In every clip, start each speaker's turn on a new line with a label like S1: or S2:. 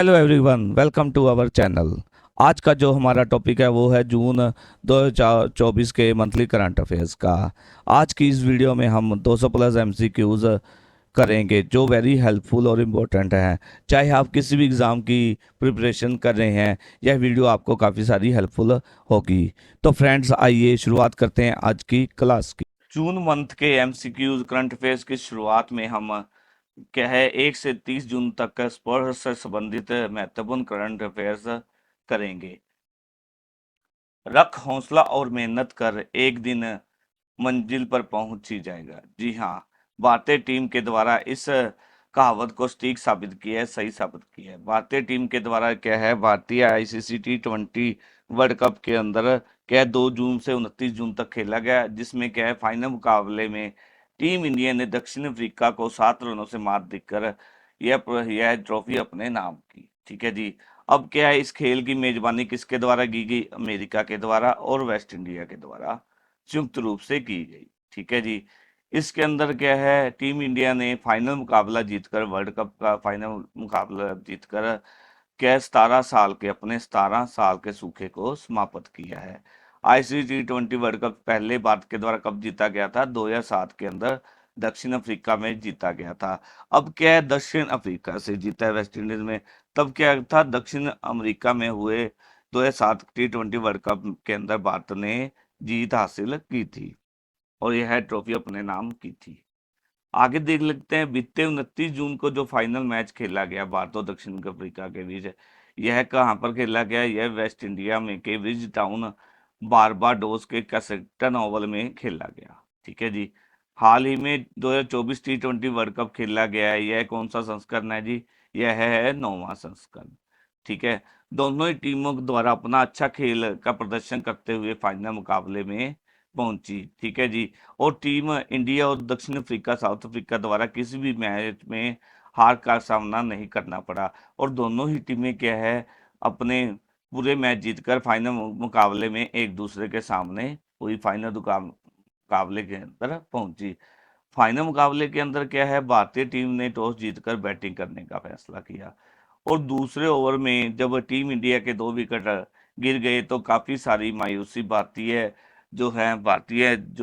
S1: Hello everyone, welcome to our channel. आज का जो हमारा टॉपिक है वो है जून 2024 के मंथली करंट अफेयर्स का। आज की इस वीडियो में हम 200 प्लस एमसीक्यूज करेंगे जो वेरी हेल्पफुल और इम्पोर्टेंट हैं। चाहे आप किसी भी एग्ज़ाम की प्रिपरेशन कर रहे हैं, यह वीडियो आपको काफ़ी सारी हेल्पफुल होगी। तो फ्रेंड्स, आइए शुरुआत करते हैं आज की क्लास की। जून मंथ के एमसीक्यूज करंट अफेयर्स की शुरुआत में हम क्या है 1 से 30 जून तक स्पोर्ट्स से संबंधित महत्वपूर्ण करंट अफेयर्स करेंगे। रख हौसला और मेहनत कर, एक दिन मंजिल पर पहुंच ही जाएगा। जी हाँ, भारतीय टीम के द्वारा इस कहावत को सटीक साबित किया है, सही साबित किया है। भारतीय टीम के द्वारा क्या है, भारतीय आईसीसी T20 वर्ल्ड कप के अंदर क्या है 2 जून से 29 जून तक खेला गया, जिसमें क्या है फाइनल मुकाबले में टीम इंडिया ने दक्षिण अफ्रीका को 7 रनों से मात देकर यह ट्रॉफी अपने नाम की। ठीक है जी। अब क्या है, इस खेल की मेजबानी किसके द्वारा की गई? अमेरिका के द्वारा और वेस्ट इंडिया के द्वारा संयुक्त रूप से की गई। ठीक है जी। इसके अंदर क्या है, टीम इंडिया ने फाइनल मुकाबला जीतकर, वर्ल्ड कप का फाइनल मुकाबला जीतकर क्या 17 साल के, अपने 17 साल के सूखे को समाप्त किया है। आईसीसी T20 वर्ल्ड कप पहले भारत के द्वारा कब जीता गया था? 2007 के अंदर दक्षिण अफ्रीका में जीता गया था। अब क्या है, दक्षिण अफ्रीका से जीता है वेस्ट इंडीज में। तब क्या था, दक्षिण अमेरिका में हुए 2007 T20 वर्ल्ड कप के अंदर भारत ने जीत हासिल की थी और यह ट्रॉफी अपने नाम की थी। आगे देख लेते हैं, बीते 29 जून को जो फाइनल मैच खेला गया भारत और दक्षिण अफ्रीका के बीच, यह कहाँ पर खेला गया? यह वेस्ट इंडिया में के ब्रिज टाउन बारबाडोस के कैसेटन ओवल में खेला गया। ठीक है जी। हाल ही में 2024 T20 वर्ल्ड कप खेला गया है। यह कौन सा संस्करण है जी? यह है 9वां संस्करण। ठीक है। दोनों ही टीमों द्वारा अपना अच्छा खेल का प्रदर्शन करते हुए फाइनल मुकाबले में पहुंची। ठीक है जी। और टीम इंडिया और दक्षिण अफ्रीका, साउथ अफ्रीका द्वारा किसी भी मैच में हार का सामना नहीं करना पड़ा और दोनों ही टीमें क्या है, अपने पूरे मैच जीतकर फाइनल मुकाबले में एक दूसरे के सामने हुई फाइनल मुकाबले के अंदर पहुंची। फाइनल मुकाबले के अंदर क्या है, भारतीय टीम ने टॉस जीतकर बैटिंग करने का फैसला किया और दूसरे ओवर में जब टीम इंडिया के 2 विकेट गिर गए तो काफी सारी मायूसी भारतीय जो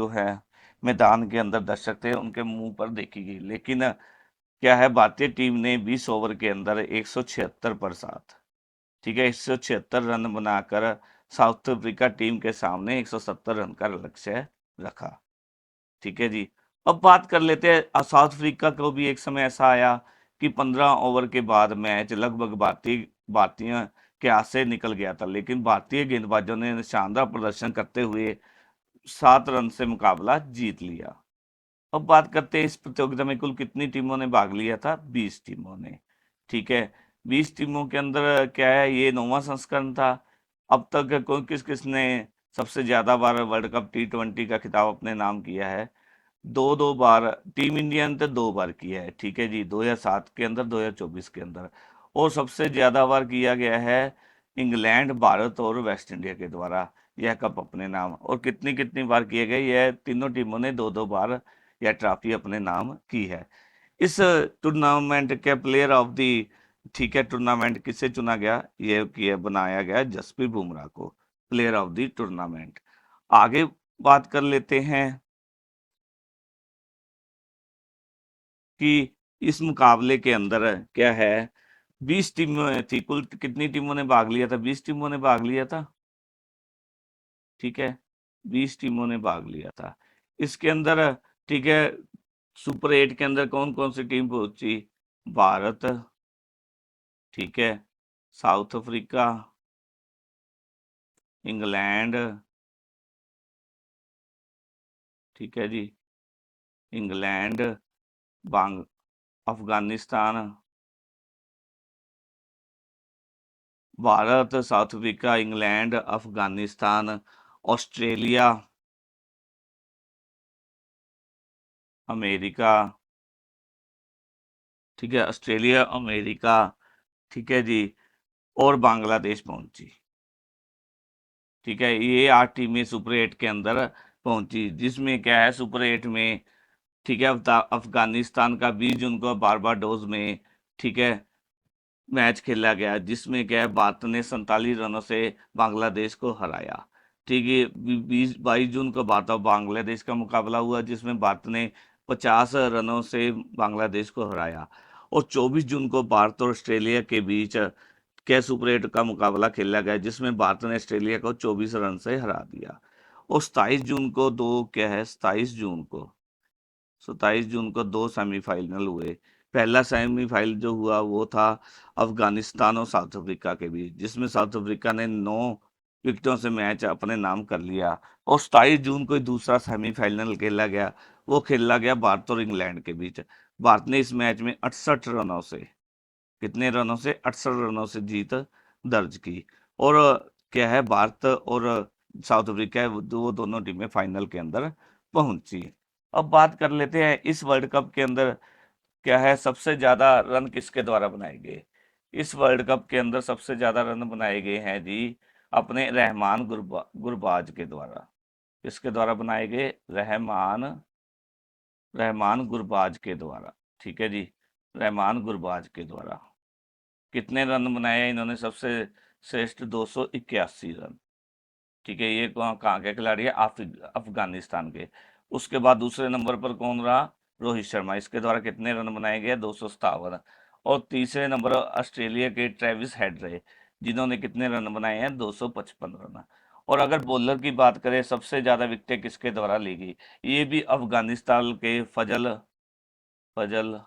S1: है मैदान के अंदर दर्शक थे उनके मुंह पर देखी गई। लेकिन क्या है, भारतीय टीम ने 20 ओवर के अंदर 176 पर सात, ठीक है, 176 रन बनाकर साउथ अफ्रीका टीम के सामने 170 रन का लक्ष्य रखा। ठीक है जी। अब बात कर लेते हैं, साउथ अफ्रीका को भी एक समय ऐसा आया कि 15 ओवर के बाद मैच लगभग भारतीय के हाथ से निकल गया था, लेकिन भारतीय गेंदबाजों ने शानदार प्रदर्शन करते हुए 7 रन से मुकाबला जीत लिया। अब बात करते हैं, इस प्रतियोगिता में कुल कितनी टीमों ने भाग लिया था? 20 टीमों ने। ठीक है। 20 टीमों के अंदर क्या है, ये 9वां संस्करण था। अब तक कौन किस किसने सबसे ज्यादा बार वर्ल्ड कप T20 का खिताब अपने नाम किया है? दो दो बार टीम इंडिया ने तो 2 बार किया है। ठीक है जी, 2007 के अंदर, 2024 के अंदर। और सबसे ज्यादा बार किया गया है इंग्लैंड, भारत और वेस्ट इंडिया के द्वारा यह कप अपने नाम। और कितनी कितनी बार किए गए? यह तीनों टीमों ने 2 2 बार यह ट्रॉफी अपने नाम की है। इस टूर्नामेंट के प्लेयर ऑफ दी, ठीक है, टूर्नामेंट किसे चुना गया? ये किया बनाया गया जसप्रीत बुमराह को प्लेयर ऑफ दी टूर्नामेंट। आगे बात कर लेते हैं कि इस मुकाबले के अंदर क्या है, 20 टीमें थी कुल। कितनी टीमों ने भाग लिया था? 20 टीमों ने भाग लिया था। ठीक है, 20 टीमों ने भाग लिया था इसके अंदर। ठीक है। सुपर 8 के अंदर कौन कौन सी टीम पहुंची? भारत, ठीक है, साउथ अफ्रीका, इंग्लैंड, ठीक है जी, इंग्लैंड, बांग Afghanistan, Bharat, south Africa, England, Afghanistan, Australia, America. ठीक है, ऑस्ट्रेलिया, अमेरिका, ठीक है जी, और बांग्लादेश पहुंची। ठीक है, ये 8 टीमें सुपर 8 के अंदर पहुंची, जिसमें क्या है, सुपर 8 में, ठीक है, अफगानिस्तान का 20 जून को बारबाडोस में, ठीक है, मैच खेला गया, जिसमें क्या है भारत ने 47 रनों से बांग्लादेश को हराया। ठीक है, 22 जून को भारत और बांग्लादेश का मुकाबला हुआ, जिसमें भारत ने 50 रनों से बांग्लादेश को हराया। और 24 जून को भारत और ऑस्ट्रेलिया के बीच के सुपर 8 का मुकाबला खेला गया, जिसमें भारत ने ऑस्ट्रेलिया को 24 रन से हरा दिया। और 27 जून को दो क्या है 27 जून को दो सेमीफाइनल हुए। पहला सेमीफाइनल जो हुआ वो था अफगानिस्तान और साउथ अफ्रीका के बीच, जिसमें साउथ अफ्रीका ने 9 विकेटों से मैच अपने नाम कर लिया। और 27 जून को ही दूसरा सेमीफाइनल खेला गया, वो खेला गया भारत और इंग्लैंड के बीच। भारत ने इस मैच में 68 रनों से, कितने रनों से 68 रनों से जीत दर्ज की। और क्या है भारत और साउथ अफ्रीका है, वो दोनों टीमें फाइनल के अंदर पहुंची। अब बात कर लेते हैं इस वर्ल्ड कप के अंदर क्या है सबसे ज्यादा रन किसके द्वारा बनाए गए। इस वर्ल्ड कप के अंदर सबसे ज्यादा रन बनाए गए हैं जी अपने रहमान गुरबाज के द्वारा। किसके द्वारा बनाए गए? रहमान रहमान गुरबाज के द्वारा। ठीक है जी, रहमान गुरबाज के द्वारा। कितने रन बनाए इन्होंने? सबसे श्रेष्ठ 281 रन। ठीक है, ये कहाँ के खिलाड़ी है? अफगानिस्तान के। उसके बाद दूसरे नंबर पर कौन रहा? रोहित शर्मा। इसके द्वारा कितने रन बनाए गए? 257। और तीसरे नंबर ऑस्ट्रेलिया के ट्रेविस हेड रहे, जिन्होंने कितने रन बनाए हैं? 255 रन। और अगर बॉलर की बात करें, सबसे ज्यादा विकेटें किसके द्वारा ली गई? ये भी अफगानिस्तान के फजल फजल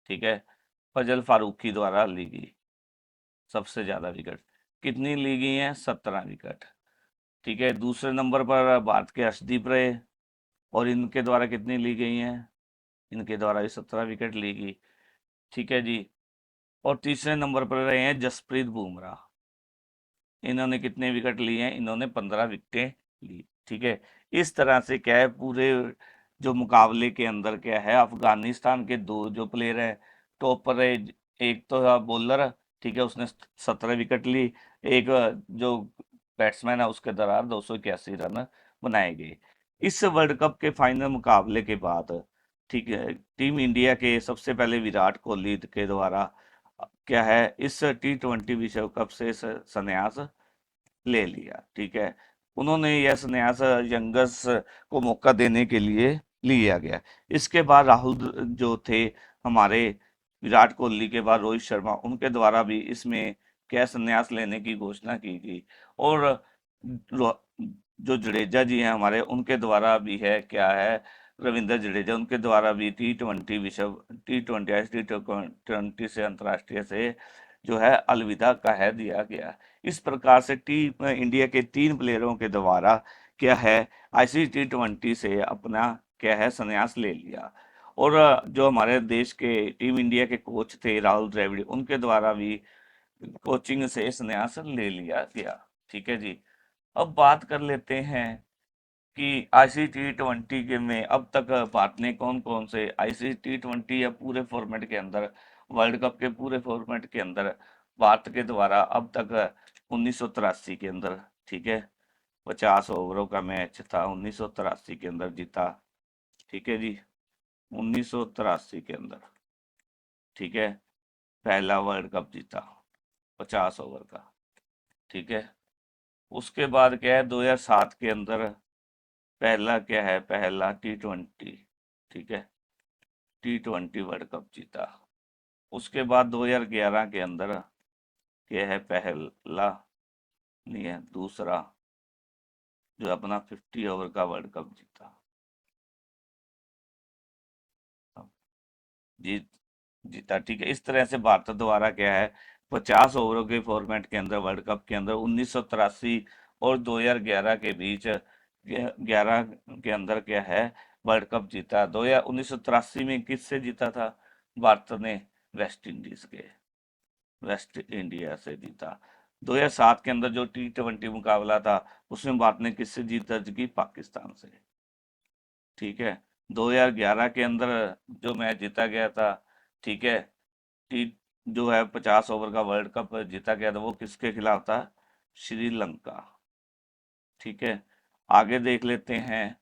S1: ठीक है, फजल फारूकी द्वारा ली गई सबसे ज्यादा विकेट। कितनी ली गई हैं? 17 विकेट। ठीक है, दूसरे नंबर पर भारत के अर्शदीप रहे, और इनके द्वारा कितनी ली गई हैं? इनके द्वारा भी 17 विकेट ली गई। ठीक है जी। और तीसरे नंबर पर रहे हैं जसप्रीत बुमराह। इन्होंने कितने विकेट लिए हैं? इन्होंने 15 विकेटें ली। ठीक है, इस तरह से क्या है पूरे जो मुकाबले के अंदर क्या है अफगानिस्तान के दो जो प्लेयर है टॉप पर रहे। एक तो बॉलर, ठीक है, उसने 17 विकेट ली। एक जो बैट्समैन है उसके द्वारा 281 रन बनाए गए। इस वर्ल्ड कप के फाइनल मुकाबले के बाद, ठीक है, टीम इंडिया के सबसे पहले विराट कोहली के द्वारा क्या है इस T20 विश्व कप से संन्यास ले लिया। ठीक है, उन्होंने यह संन्यास यंगर्स को मौका देने के लिए लिया गया। इसके बाद राहुल जो थे हमारे, विराट कोहली के बाद रोहित शर्मा, उनके द्वारा भी इसमें क्या संन्यास लेने की घोषणा की गई। और रो- जो जडेजा जी हैं हमारे, उनके द्वारा भी है क्या है रविंद्र जडेजा, उनके द्वारा भी T20 से अंतर्राष्ट्रीय से जो है अलविदा कह दिया गया। इस प्रकार से टीम इंडिया के 3 प्लेयरों के द्वारा क्या है आईसीसी T20 से अपना क्या है संन्यास ले लिया। और जो हमारे देश के टीम इंडिया के कोच थे राहुल द्रविड़, उनके द्वारा भी कोचिंग से संन्यास ले लिया गया। ठीक है जी। अब बात कर लेते हैं कि आईसीसी T20 के में अब तक भारत ने कौन कौन से आईसीसी T20 या पूरे फॉर्मेट के अंदर, वर्ल्ड कप के पूरे फॉर्मेट के अंदर भारत के द्वारा अब तक 1983 के अंदर, ठीक है, 50 ओवरों का मैच था 1983 के अंदर जीता। ठीक है जी, 1983 के अंदर, ठीक है, पहला वर्ल्ड कप जीता 50 ओवर का। ठीक है, उसके बाद क्या है 2007 के अंदर पहला क्या है पहला T20, ठीक है, T20 वर्ल्ड कप जीता। उसके बाद 2011 के अंदर क्या है पहला नहीं है दूसरा जो अपना 50 ओवर का वर्ल्ड कप जीता। जीत जीता। ठीक है, इस तरह से भारत द्वारा क्या है 50 ओवरों के फॉर्मेट के अंदर वर्ल्ड कप के अंदर 1983 और 2011 के बीच 11 के अंदर क्या है वर्ल्ड कप जीता। 1983 में किससे जीता था भारत ने? वेस्ट इंडीज के, वेस्ट इंडिया से जीता। 2007 के अंदर जो T20 मुकाबला था उसमें भारत ने किससे जीत दर्ज की? पाकिस्तान से। ठीक है, 2011 के अंदर जो मैच जीता गया था, ठीक है, टी जो है 50 ओवर का वर्ल्ड कप जीता गया था वो किसके खिलाफ था? श्रीलंका। ठीक है, आगे देख लेते हैं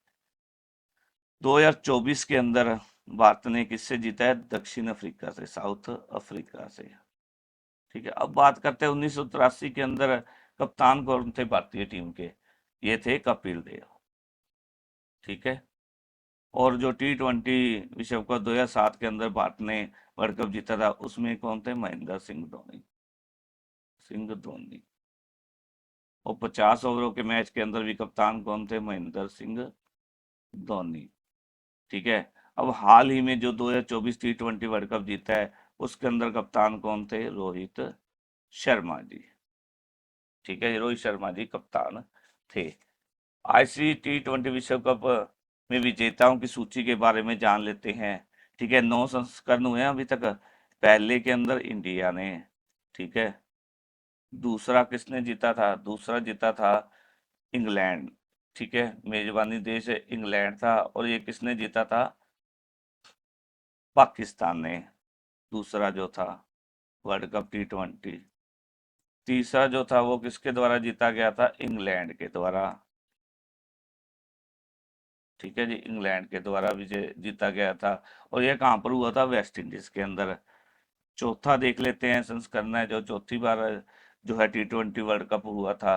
S1: 2024 के अंदर भारत ने किससे जीता है? दक्षिण अफ्रीका से, साउथ अफ्रीका से। ठीक है, अब बात करते हैं 1983 के अंदर कप्तान कौन थे भारतीय टीम के। ये थे कपिल देव। ठीक है, और जो T20 विश्व कप 2007 के अंदर भारत ने वर्ल्ड कप जीता था, उसमें कौन थे? महेंद्र सिंह धोनी। सिंह धोनी। और 50 ओवरों के मैच के अंदर भी कप्तान कौन थे? महेंद्र सिंह धोनी। ठीक है, अब हाल ही में जो 2024 T20 वर्ल्ड कप जीता है, उसके अंदर कप्तान कौन थे? रोहित शर्मा जी। ठीक है, रोहित शर्मा जी कप्तान थे। आईसीसी T20 विश्व कप में विजेताओं की सूची के बारे में जान लेते हैं। ठीक है, 9 संस्करण हुए हैं अभी तक। पहले के अंदर इंडिया ने, ठीक है, दूसरा किसने जीता था? दूसरा जीता था इंग्लैंड। ठीक है, मेजबानी देश इंग्लैंड था। और ये किसने जीता था? पाकिस्तान ने, दूसरा जो था वर्ल्ड कप T20। तीसरा जो था वो किसके द्वारा जीता गया था? इंग्लैंड के द्वारा। ठीक है जी, इंग्लैंड के द्वारा विजय जीता गया था। और यह कहाँ पर हुआ था? वेस्ट इंडीज के अंदर। चौथा देख लेते हैं संस्करण है जो चौथी बार जो है T20 वर्ल्ड कप हुआ था,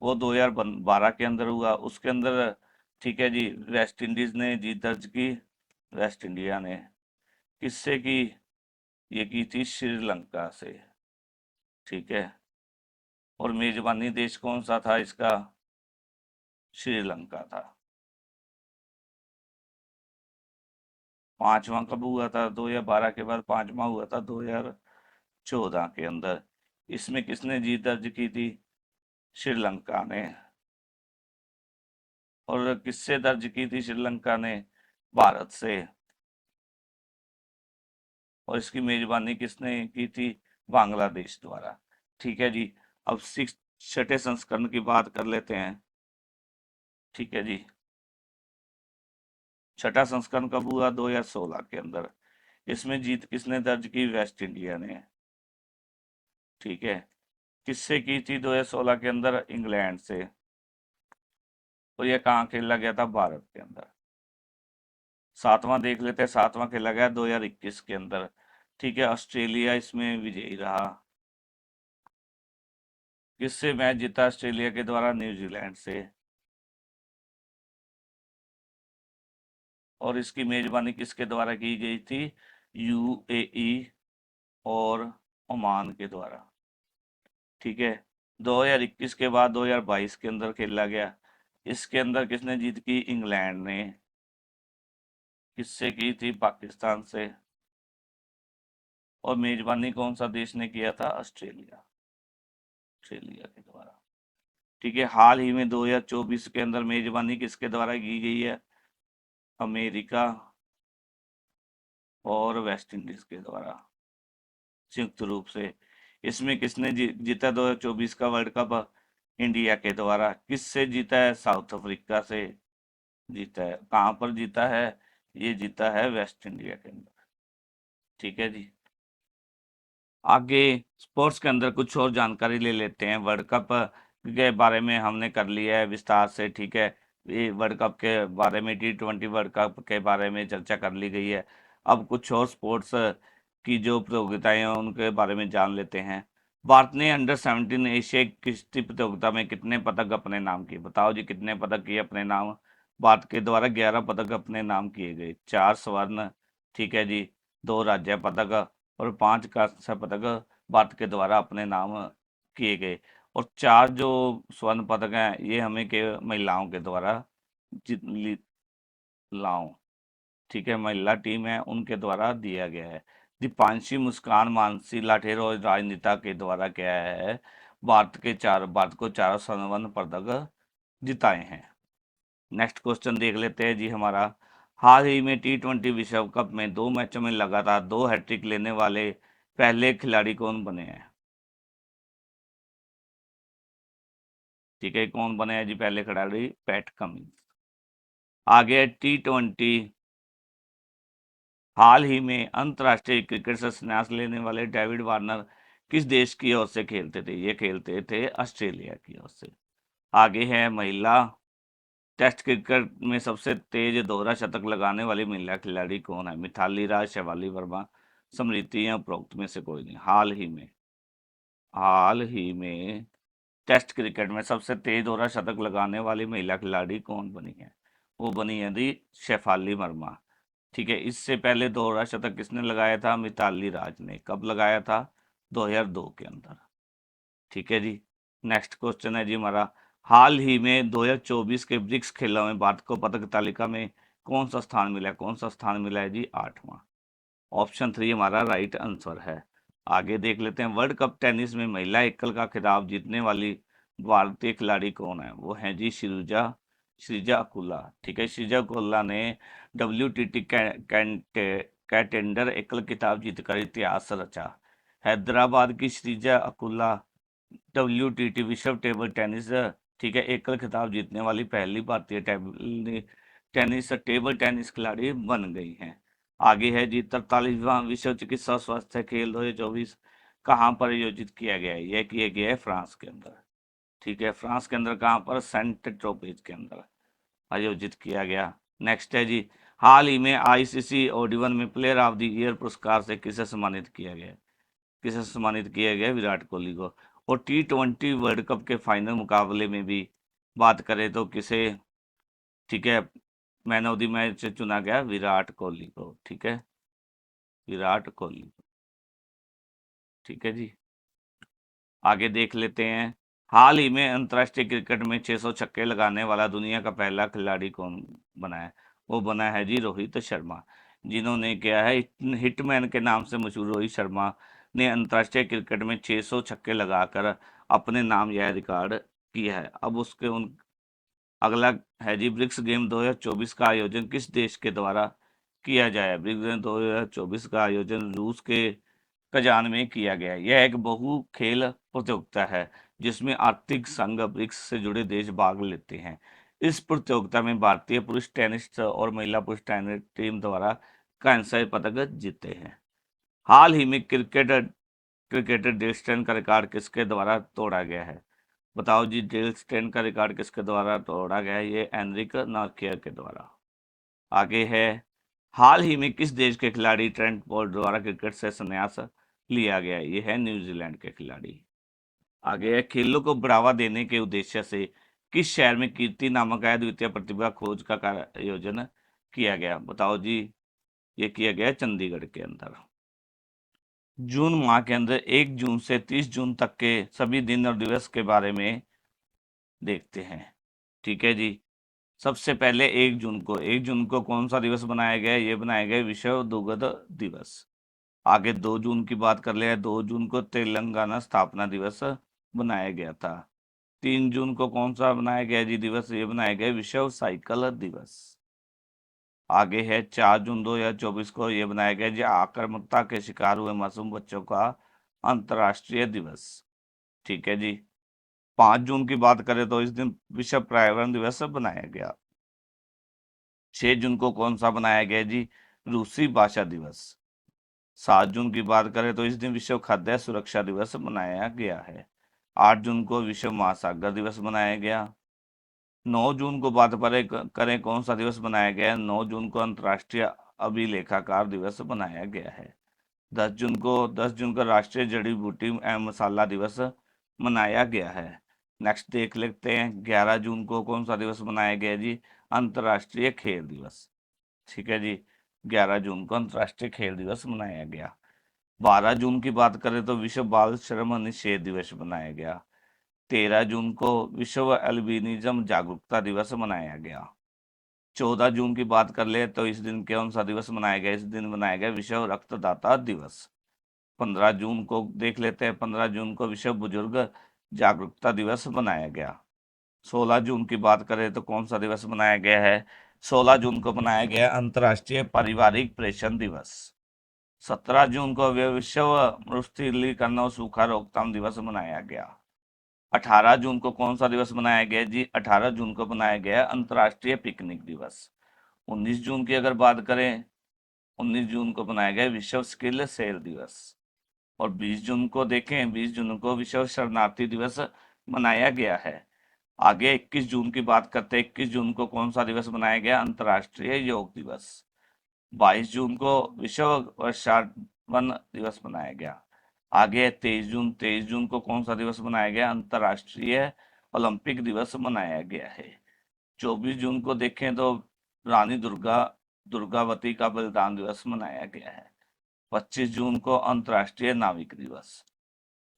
S1: वो 2012 के अंदर हुआ। उसके अंदर, ठीक है जी, वेस्ट इंडीज ने जीत दर्ज की। वेस्ट इंडिया ने किससे की? ये की थी श्रीलंका से। ठीक है, और मेजबानी देश कौन सा था इसका? श्रीलंका था। पांचवा कब हुआ था? 2012 के बाद पांचवा हुआ था 2014 के अंदर। इसमें किसने जीत दर्ज की थी? श्रीलंका ने। और किससे दर्ज की थी श्रीलंका ने? भारत से। और इसकी मेजबानी किसने की थी? बांग्लादेश द्वारा। ठीक है जी, अब छठे संस्करण की बात कर लेते हैं। ठीक है जी, छठा संस्करण कब हुआ? 2016 के अंदर। इसमें जीत किसने दर्ज की? वेस्ट इंडिया ने। ठीक है, किससे की थी 2016 के अंदर? इंग्लैंड से। और यह कहाँ खेला गया था? भारत के अंदर। सातवां देख लेते हैं, सातवां खेला गया 2021 के अंदर। ठीक है, ऑस्ट्रेलिया इसमें विजयी रहा। किससे मैच जीता ऑस्ट्रेलिया के द्वारा? न्यूजीलैंड से। और इसकी मेजबानी किसके द्वारा की गई थी? यूएई और ओमान के द्वारा। ठीक है, 2021 के बाद 2022 के अंदर खेला गया। इसके अंदर किसने जीत की? इंग्लैंड ने। किससे की थी? पाकिस्तान से। और मेजबानी कौन सा देश ने किया था? ऑस्ट्रेलिया। ऑस्ट्रेलिया के द्वारा। ठीक है, हाल ही में 2024 के अंदर मेजबानी किसके द्वारा की गई है? अमेरिका और वेस्ट इंडीज के द्वारा, संयुक्त रूप से। इसमें किसने जीता 2024 का वर्ल्ड कप? इंडिया के द्वारा। किससे जीता है? साउथ अफ्रीका से जीता है। कहाँ पर जीता है? ये जीता है वेस्ट इंडिया के अंदर। ठीक है जी, आगे स्पोर्ट्स के अंदर कुछ और जानकारी ले लेते हैं। वर्ल्ड कप के बारे में हमने कर लिया है विस्तार से। ठीक है, ये वर्ल्ड कप के बारे में, T20 वर्ल्ड कप के बारे में चर्चा कर ली गई है। अब कुछ और स्पोर्ट्स की जो प्रतियोगिताएं हैं उनके बारे में जान लेते हैं। भारत ने अंडर 17 एशिया कुश्ती प्रतियोगिता में कितने पदक अपने नाम किए? बताओ जी, कितने पदक किए अपने नाम? भारत के द्वारा 11 पदक अपने नाम किए गए। 4 स्वर्ण, ठीक है जी, 2 राज्य पदक और 5 कांस्य पदक भारत के द्वारा अपने नाम किए गए। और 4 जो स्वर्ण पदक हैं ये हमें के महिलाओं के द्वारा जीत लाओ, ठीक है, महिला टीम है उनके द्वारा दिया गया है। दीपांशी, मुस्कान, मानसी लाठेर और राजनीता के द्वारा क्या है? भारत को 4 स्वर्ण पदक जिताए हैं। नेक्स्ट क्वेश्चन देख लेते हैं जी हमारा। हाल ही में T20 विश्व कप में 2 मैचों में लगातार 2 हैट्रिक लेने वाले पहले खिलाड़ी कौन बने हैं? ठीक है, कौन बने हैं जी पहले खिलाड़ी? PAT Cummins. आगे T20 हाल ही में अंतर्राष्ट्रीय क्रिकेट से संन्यास लेने वाले डेविड वार्नर किस देश की ओर से खेलते थे? ये खेलते थे ऑस्ट्रेलिया की ओर से। आगे है महिला टेस्ट क्रिकेट में सबसे तेज दोहरा शतक लगाने वाली महिला खिलाड़ी कौन है? मिथाली राज, शेफाली वर्मा, स्मृति या उपरोक्त में से कोई नहीं। हाल ही में टेस्ट क्रिकेट में सबसे तेज दोहरा शतक लगाने वाली महिला खिलाड़ी कौन बनी है? वो बनी है दी शेफाली वर्मा। ठीक है, इससे पहले दोहरा शतक किसने लगाया था? मिताली राज ने। कब लगाया था? 2002 के अंदर। ठीक है जी। नेक्स्ट क्वेश्चन है जी हमारा, हाल ही में 2024 के ब्रिक्स खेलों में भारत को पदक तालिका में कौन सा स्थान मिला है? कौन सा स्थान मिला है जी? 8वां। ऑप्शन 3 हमारा राइट आंसर है। आगे देख लेते हैं, वर्ल्ड कप टेनिस में महिला एकल का खिताब जीतने वाली भारतीय खिलाड़ी कौन है? वो है जी श्रीजा श्रीजा अकुला। ठीक है, श्रीजा अकुला ने WTT कैटेंडर एकल खिताब जीतकर इतिहास रचा। हैदराबाद की श्रीजा अकुला WTT विश्व टेबल टेनिस, ठीक है, एकल खिताब जीतने वाली पहली भारतीय टेबल टेनिस खिलाड़ी बन गई हैं। आगे है जी 43वां विश्व चिकित्सा स्वास्थ्य खेल 2024 कहाँ पर आयोजित किया गया है? यह किया गया है फ्रांस के अंदर। ठीक है, फ्रांस के अंदर कहाँ पर? सेंट ट्रोपेज के अंदर आयोजित किया गया। नेक्स्ट है जी, हाल ही में ICC ओडिवन में प्लेयर ऑफ द ईयर पुरस्कार से किसे सम्मानित किया गया? किसे सम्मानित किया गया? विराट कोहली को। और T20 वर्ल्ड कप के फाइनल मुकाबले में भी बात करें तो किसे, ठीक है, मैन ऑफ द मैच चुना गया? विराट कोहली को। ठीक है, विराट कोहली। ठीक है जी। आगे देख लेते हैं, हाल ही में अंतर्राष्ट्रीय क्रिकेट में 600 छक्के लगाने वाला दुनिया का पहला खिलाड़ी कौन बना है? वो बना है जी रोहित शर्मा। जिन्होंने क्या है, हिटमैन के नाम से मशहूर रोहित शर्मा ने अंतर्राष्ट्रीय क्रिकेट में 600 छक्के लगाकर अपने नाम यह रिकॉर्ड किया है। अब उसके उन अगला है जी, ब्रिक्स गेम 2024 का आयोजन किस देश के द्वारा किया जाए? ब्रिक्स गेम 2024 का आयोजन रूस के कजान में किया गया। यह एक बहु खेल प्रतियोगिता है जिसमें आर्थिक संघ ब्रिक्स से जुड़े देश भाग लेते हैं। इस प्रतियोगिता में भारतीय पुरुष टेनिस और महिला पुरुष टेनिस टीम द्वारा कांस्य पदक जीते हैं। हाल ही में क्रिकेटर डेल स्टेन का रिकॉर्ड किसके द्वारा तोड़ा गया है? बताओ जी, डेल स्टेन का रिकॉर्ड किसके द्वारा तोड़ा गया है? ये एनरिक नॉर्कियर के द्वारा। आगे है, हाल ही में किस देश के खिलाड़ी ट्रेंट बोल्ट द्वारा क्रिकेट से संन्यास लिया गया? ये है न्यूजीलैंड के खिलाड़ी। आगे है, खेलों को बढ़ावा देने के उद्देश्य से किस शहर में कीर्ति नामक अद्वितीय प्रतिभा खोज का आयोजन किया गया? बताओ जी, ये किया गया चंडीगढ़ के अंदर। जून माह के अंदर 1 जून से 30 जून तक के सभी दिन और दिवस के बारे में देखते हैं। ठीक है जी। सबसे पहले 1 जून को कौन सा दिवस बनाया गया? ये बनाया गया विश्व दुग्ध दिवस। आगे 2 जून की बात कर ले, 2 जून को तेलंगाना स्थापना दिवस बनाया गया था। 3 जून को कौन सा बनाया गया जी दिवस? ये बनाया गया विश्व साइकिल दिवस। आगे है 4 जून 2024 को ये बनाया गया जी आक्रामकता के शिकार हुए मासूम बच्चों का अंतर्राष्ट्रीय दिवस। ठीक है जी। 5 जून की बात करें तो इस दिन विश्व पर्यावरण दिवस बनाया गया। 6 जून को कौन सा बनाया गया जी? रूसी भाषा दिवस। 7 जून की बात करें तो इस दिन विश्व खाद्य सुरक्षा दिवस मनाया गया है। 8 जून को विश्व महासागर दिवस मनाया गया। 9 जून को बात करें कौन सा दिवस मनाया गया? 9 जून को अंतर्राष्ट्रीय अभिलेखाकार दिवस मनाया गया है। 10 जून को राष्ट्रीय जड़ी बूटी एवं मसाला दिवस मनाया गया है। नेक्स्ट देख लेते हैं, 11 जून को कौन सा दिवस मनाया गया जी? अंतर्राष्ट्रीय खेल दिवस। ठीक है जी, 11 जून को अंतर्राष्ट्रीय खेल दिवस मनाया गया। 12 जून की बात करें तो विश्व बाल श्रम निषेध दिवस मनाया गया। 13 जून को विश्व एल्बिनिज्म जागरूकता दिवस मनाया गया। 14 जून की बात कर ले तो इस दिन कौन सा दिवस मनाया गया? इस दिन मनाया गया विश्व रक्तदाता दिवस। 15 जून को देख लेते हैं, 15 जून को विश्व बुजुर्ग जागरूकता दिवस मनाया गया। 16 जून की बात करें तो कौन सा दिवस मनाया गया है? 16 जून को मनाया गया अंतर्राष्ट्रीय पारिवारिक प्रेषण दिवस। 17 जून को विश्व मरुस्थलीकरण और सूखा रोकथाम दिवस मनाया गया। 18 जून को कौन सा दिवस मनाया गया जी? 18 जून को मनाया गया अंतर्राष्ट्रीय पिकनिक दिवस। 19 जून की अगर बात करें, 19 जून को मनाया गया विश्व स्किल सेल दिवस। और 20 जून को देखें, 20 जून को विश्व शरणार्थी दिवस मनाया गया है। आगे 21 जून की बात करते हैं, 21 जून को कौन सा दिवस मनाया गया? अंतर्राष्ट्रीय योग दिवस। 22 जून को विश्व वन दिवस मनाया गया। आगे 23 जून को कौन सा दिवस मनाया गया? अंतर्राष्ट्रीय ओलंपिक दिवस मनाया गया है। 24 जून को देखें तो रानी दुर्गावती का बलिदान दिवस मनाया गया है। 25 जून को अंतर्राष्ट्रीय नाविक दिवस।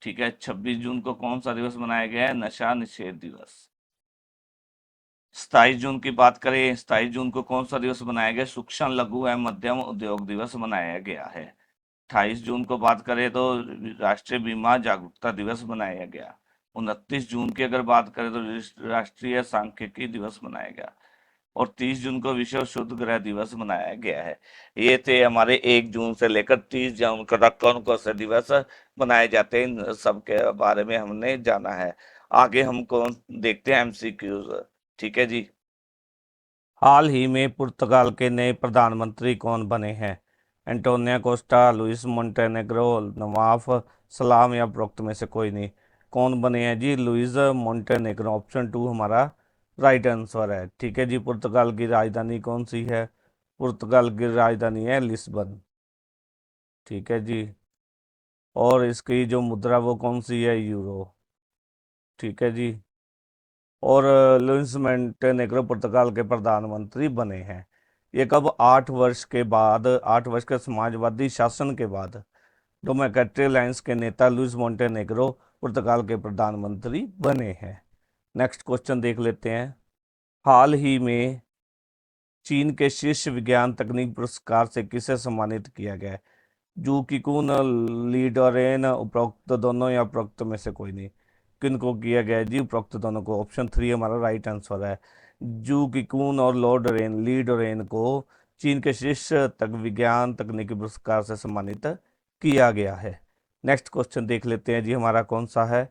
S1: ठीक है। 26 जून को कौन सा दिवस मनाया गया है? नशा निषेध दिवस। 27 जून की बात करें, 27 जून को कौन सा दिवस मनाया गया? सूक्ष्म लघु एवं मध्यम उद्योग दिवस मनाया गया है। 28 जून को बात करें तो राष्ट्रीय बीमा जागरूकता दिवस मनाया गया। 29 जून की अगर बात करें तो राष्ट्रीय सांख्यिकी दिवस मनाया गया। और 30 जून को विश्व शुद्ध ग्रह दिवस मनाया गया है। ये थे हमारे 1 जून से लेकर 30 जून तक कौन कौन से दिवस मनाए जाते हैं, इन सबके बारे में हमने जाना है। आगे हम कौन देखते हैं एमसीक्यूज। ठीक है जी। हाल ही में पुर्तगाल के नए प्रधानमंत्री कौन बने हैं? Antonio Costa, Luis Montenegro, Nawaf सलाम या उपरोक्त में से कोई नहीं। कौन बने हैं जी? Luis Montenegro. ऑप्शन 2 हमारा राइट आंसर है। ठीक है जी। पुर्तगाल की राजधानी कौन सी है? पुर्तगाल की राजधानी है लिस्बन। ठीक है जी। और इसकी जो मुद्रा वो कौन सी है? यूरो। ठीक है जी। और लुइस मोंटेनेग्रो पुर्तगाल के प्रधानमंत्री बने हैं। ये कब? 8 वर्ष के बाद, 8 वर्ष के समाजवादी शासन के बाद डेमोक्रेटिक अलायंस के नेता लुइस मोंटेनेग्रो पुर्तगाल के प्रधानमंत्री बने हैं। नेक्स्ट क्वेश्चन देख लेते हैं। हाल ही में चीन के शीर्ष विज्ञान तकनीक पुरस्कार से किसे सम्मानित किया गया है? जू किकुन, लीडरेन, उपरोक्त दोनों या उपरोक्त में से कोई नहीं। किनको किया गया है जी? उपरोक्त दोनों को। ऑप्शन 3 हमारा राइट आंसर है। जू किकुन और लॉर्डरेन, लीडरेन को चीन के शीर्ष तक विज्ञान तकनीकी पुरस्कार से सम्मानित किया गया है। नेक्स्ट क्वेश्चन देख लेते हैं जी, हमारा कौन सा है।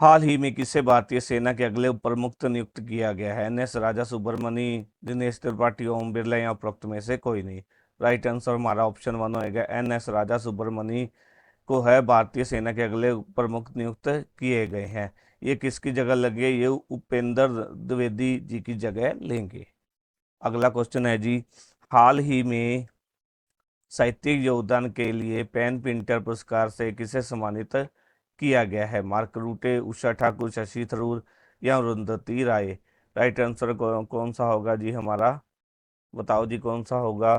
S1: हाल ही में किसे भारतीय सेना के अगले प्रमुख नियुक्त किया गया है? एनएस राजा सुब्रमणी, दिनेश त्रिपाठी, ओम बिरला या उपरोक्त में से कोई नहीं। राइट आंसर हमारा ऑप्शन 1 होएगा। एनएस राजा सुब्रमणी को है भारतीय सेना के अगले प्रमुख नियुक्त किए गए हैं। ये किसकी जगह लगे? ये उपेंद्र द्विवेदी जी की जगह लेंगे। अगला क्वेश्चन है जी, हाल ही में साहित्यिक योगदान के लिए पेन प्रिंटर पुरस्कार से किसे सम्मानित किया गया है? मार्क रूटे, उषा ठाकुर, शशि थरूर या अरुंधति राय। राइट आंसर कौन सा होगा जी हमारा? बताओ जी कौन सा होगा?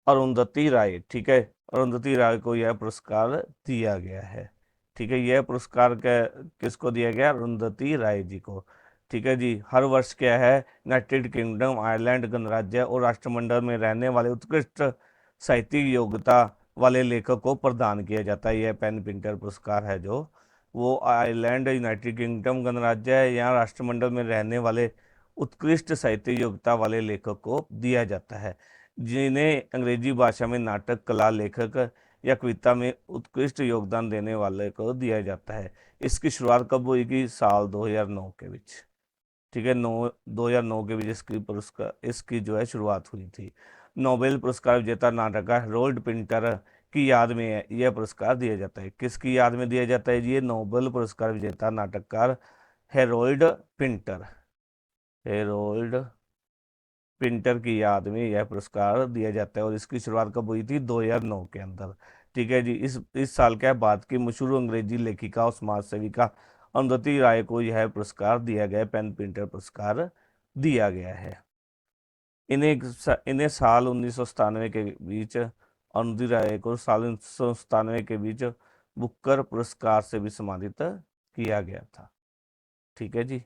S1: अरुंधति राय। ठीक है। अरुंधति राय को यह पुरस्कार दिया गया है। ठीक है। यह पुरस्कार किसको दिया गया? अरुंधति राय जी को। ठीक है जी। हर वर्ष क्या है? यूनाइटेड किंगडम, आयरलैंड गणराज्य और राष्ट्रमंडल में रहने वाले उत्कृष्ट साहित्यिक योग्यता वाले लेखक को प्रदान किया जाता है। यह पेन प्रिंटर पुरस्कार है जो वो आयरलैंड, यूनाइटेड किंगडम गणराज्य या राष्ट्रमंडल में रहने वाले उत्कृष्ट साहित्यिक योग्यता वाले लेखक को दिया जाता है, जिन्हें अंग्रेजी भाषा में नाटक, कला, लेखक या कविता में उत्कृष्ट योगदान देने वाले को दिया जाता है। इसकी शुरुआत कब हुई? कि साल 2009 के बीच। ठीक है। 2009 के बीच इसकी जो है शुरुआत हुई थी। नोबेल पुरस्कार विजेता नाटककार हेरोल्ड पिंटर की याद में यह पुरस्कार दिया जाता है। किसकी याद में दिया जाता है? ये नोबेल पुरस्कार विजेता नाटककार हेरोल्ड पिंटर, हेरोल्ड पिंटर की याद में यह पुरस्कार दिया जाता है। और इसकी शुरुआत कब हुई थी? 2009 के अंदर। ठीक है जी। इस साल क्या बाद की मशहूर अंग्रेजी लेखिका और समाज सेविका अरुंधति राय को यह पुरस्कार दिया गया, पेन प्रिंटर पुरस्कार दिया गया है। इन्हें साल 1997 के बीच, अरुंधति राय को साल 1997 के बीच बुकर पुरस्कार से भी सम्मानित किया गया था। ठीक है जी।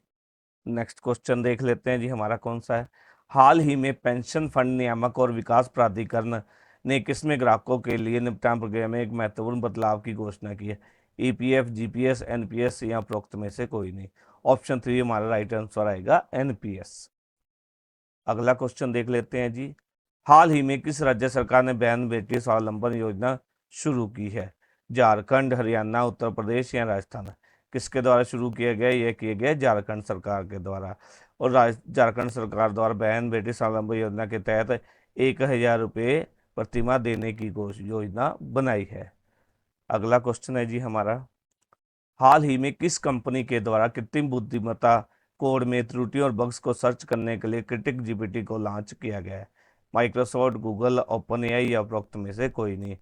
S1: नेक्स्ट क्वेश्चन देख लेते हैं जी, हमारा कौन सा है। हाल ही में पेंशन फंड नियामक और विकास प्राधिकरण ने किसमें ग्राहकों के लिए निपटान प्रक्रिया में एक महत्वपूर्ण बदलाव की घोषणा की है? ईपीएफ, जीपीएस, एनपीएस या उपरोक्त में से कोई नहीं। ऑप्शन 3 हमारा राइट आंसर आएगा, एनपीएस। अगला क्वेश्चन देख लेते हैं जी, हाल ही में किस राज्य सरकार ने बहन बेटी स्वावलंबन योजना शुरू की है? झारखंड, हरियाणा, उत्तर प्रदेश या राजस्थान। किसके द्वारा शुरू किया गया? यह किया गया झारखंड सरकार के द्वारा। और झारखंड सरकार द्वारा बहन बेटी स्वावलंबन योजना के तहत 1000 रुपये प्रतिमाह देने की योजना बनाई है। अगला क्वेश्चन है जी हमारा, हाल ही में किस कंपनी के द्वारा कृत्रिम बुद्धिमत्ता कोड में त्रुटि और बग्स को सर्च करने के लिए क्रिटिक जीपीटी को लॉन्च किया गया है? माइक्रोसॉफ्ट, गूगल, ओपन एआई या उपरोक्त में से कोई नहीं।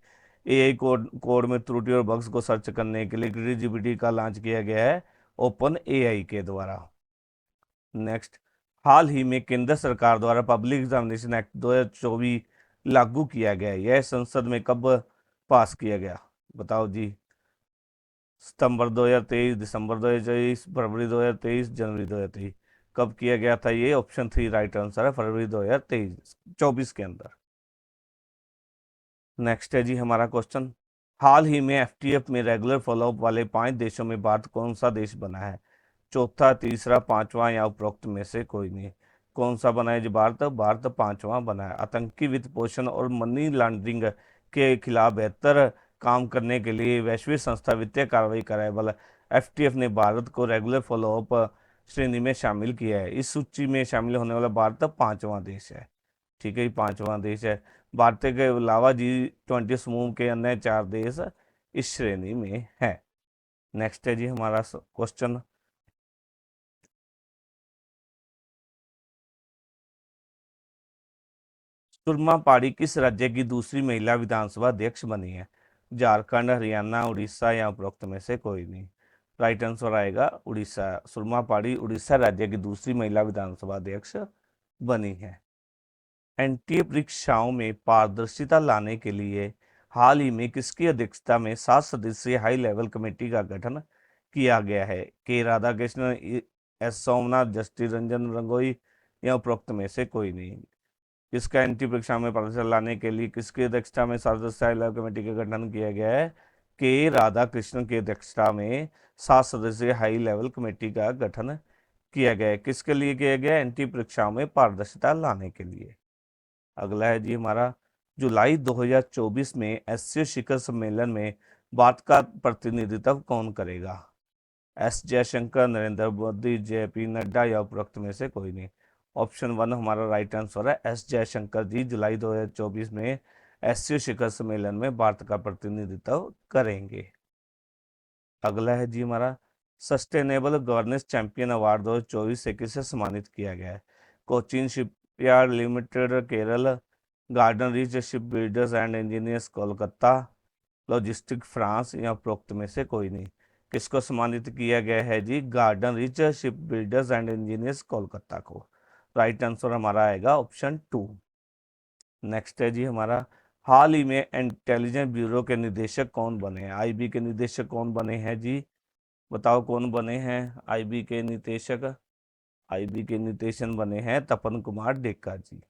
S1: एआई कोड में त्रुटि और बग्स को सर्च करने के लिए क्रिएटिविटी का लॉन्च किया गया है ओपन एआई के द्वारा। नेक्स्ट, हाल ही में केंद्र सरकार द्वारा पब्लिक एग्जामिनेशन एक्ट 2024 लागू किया गया है। यह संसद में कब पास किया गया, बताओ जी। सितंबर 2023, दिसंबर 2023, फरवरी 2023, जनवरी 2023। कब किया गया था ये? ऑप्शन 3 राइट आंसर है, फरवरी 2023 24 के अंदर। नेक्स्ट है जी हमारा क्वेश्चन, हाल ही में एफटीएफ में रेगुलर फॉलोअप वाले 5 देशों में भारत कौन सा देश बना है? चौथा, तीसरा, पांचवा या उपरोक्त में से कोई नहीं। कौन सा बना है जी? भारत पांचवा बना है। आतंकी वित्त पोषण और मनी लॉन्ड्रिंग के खिलाफ बेहतर काम करने के लिए वैश्विक संस्था वित्तीय कार्रवाई कराए वाला एफटीएफ ने भारत को रेगुलर फॉलोअप श्रेणी में शामिल किया है। इस सूची में शामिल होने वाला भारत पांचवा देश है। ठीक है, ये पांचवा देश है। भारत के अलावा G20 समूह के अन्य 4 देश इस श्रेणी में है। नेक्स्ट है जी हमारा क्वेश्चन, सुरमा पाड़ी किस राज्य की दूसरी महिला विधानसभा अध्यक्ष बनी है? झारखंड, हरियाणा, उड़ीसा या उपरोक्त में से कोई नहीं। राइट आंसर आएगा उड़ीसा। सुरमा पाड़ी उड़ीसा राज्य की दूसरी महिला विधानसभा अध्यक्ष बनी है। एनटीए परीक्षाओं में पारदर्शिता लाने के लिए हाल ही में किसकी अध्यक्षता में 7 सदस्यीय हाई लेवल कमेटी का गठन किया गया है? के राधाकृष्णन, एस सोमनाथ, जस्टिस रंजन गोगोई या उपरोक्त में से कोई नहीं। इसका एंटी परीक्षा में पारदर्शिता लाने के लिए किसकी अध्यक्षता में 7 सदस्यीय हाई लेवल कमेटी का गठन किया गया है? के राधाकृष्णन की अध्यक्षता में 7 सदस्यीय हाई लेवल कमेटी का गठन किया गया है। किसके लिए किया गया? एंटी परीक्षाओं में पारदर्शिता लाने के लिए। अगला है जी हमारा, जुलाई 2024 में एससीओ शिखर सम्मेलन में भारत का प्रतिनिधित्व कौन करेगा? एस जयशंकर, नरेंद्र मोदी, जेपी नड्डा या उपरोक्त में से कोई नहीं। ऑप्शन 1 हमारा राइट आंसर है, एस जयशंकर जी जुलाई 2024 में एससीओ शिखर सम्मेलन में भारत का प्रतिनिधित्व करेंगे। अगला है जी हमारा, सस्टेनेबल गवर्नेंस चैंपियन अवार्ड 2024 से किसे सम्मानित किया गया है? Cochin shipyard limited Kerala, garden Reach Ship Builders and Engineers Kolkata, logistic France या उपरोक्त में से कोई नहीं। किसको सम्मानित किया गया है जी? Garden Reach Ship Builders and Engineers Kolkata को। राइट आंसर हमारा आएगा ऑप्शन 2। नेक्स्ट है जी हमारा, हाल ही में इंटेलिजेंस ब्यूरो के निदेशक कौन बने हैं? आईबी के निदेशक कौन बने हैं जी? बताओ कौन बने हैं आईबी के निदेशक? आईबी के निदेशक बने हैं तपन कुमार डेक्का जी।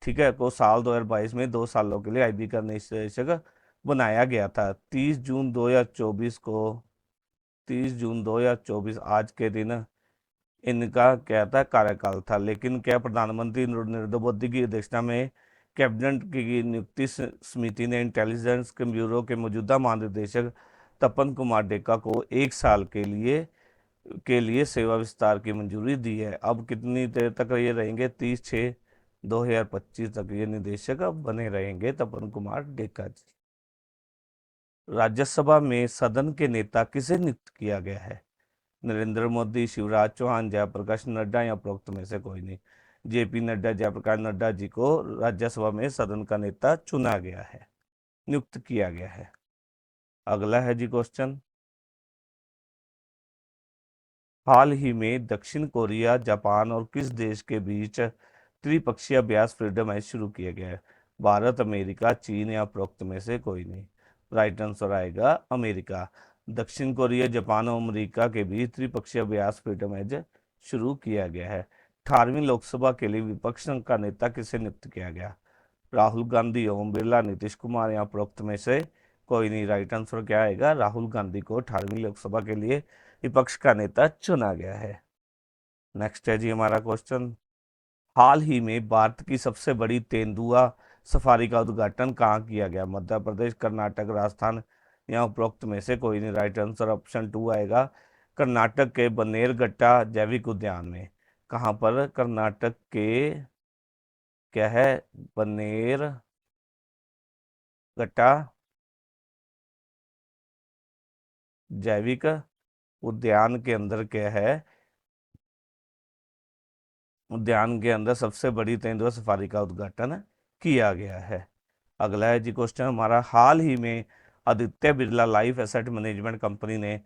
S1: ठीक है, को साल 2022 में 2 सालों के लिए आईबी का निदेशक बनाया गया था। 30 जून 2024 आज के दिन इनका क्या था कार्यकाल था। लेकिन क्या प्रधानमंत्री नरेंद्र मोदी की अध्यक्षता में कैबिनेट की नियुक्ति समिति ने इंटेलिजेंस के ब्यूरो के मौजूदा महानिदेशक तपन कुमार डेक्का को 1 साल के लिए सेवा विस्तार की मंजूरी दी है। अब कितनी देर तक ये रहेंगे? 30/6/2025 तक ये निदेशक अब बने रहेंगे तपन कुमार डेक्का जी। राज्यसभा में सदन के नेता किसे नियुक्त किया गया है? नरेंद्र मोदी, शिवराज चौहान, जयप्रकाश नड्डा या उपरोक्त में से कोई नहीं। जेपी नड्डा, जयप्रकाश नड्डा जी को राज्यसभा में सदन का नेता चुना गया है, नियुक्त किया गया है। अगला है जी क्वेश्चन, हाल ही में दक्षिण कोरिया, जापान और किस देश के बीच त्रिपक्षीय अभ्यास फ्रीडम एज शुरू किया गया है? भारत, अमेरिका, चीन या उपरोक्त में से कोई नहीं। राइट आंसर आएगा अमेरिका। दक्षिण कोरिया, जापान और अमेरिका के बीच त्रिपक्षीय अभ्यास फ्रीडम एज शुरू किया गया है। 18वीं लोकसभा के लिए विपक्ष का नेता किसे नियुक्त किया गया? राहुल गांधी, ओम बिरला, नीतीश कुमार या उपरोक्त में से कोई नहीं। राइट आंसर क्या आएगा? राहुल गांधी को 18वीं लोकसभा के लिए विपक्ष का नेता चुना गया है। नेक्स्ट है जी हमारा क्वेश्चन, हाल ही में भारत की सबसे बड़ी तेंदुआ सफारी का उद्घाटन कहाँ किया गया? मध्य प्रदेश, कर्नाटक, राजस्थान या उपरोक्त में से कोई नहीं। राइट आंसर ऑप्शन 2 आएगा, कर्नाटक के बनेरघट्टा जैविक उद्यान में। कहाँ पर? कर्नाटक के क्या है? बनेरघट्टा जैविक उद्यान के अंदर क्या है? उद्यान के अंदर सबसे बड़ी तेंदुआ सफारी का उद्घाटन किया गया है। अगला है जी क्वेश्चन हमारा, हाल ही में Aditya Birla life asset management company ने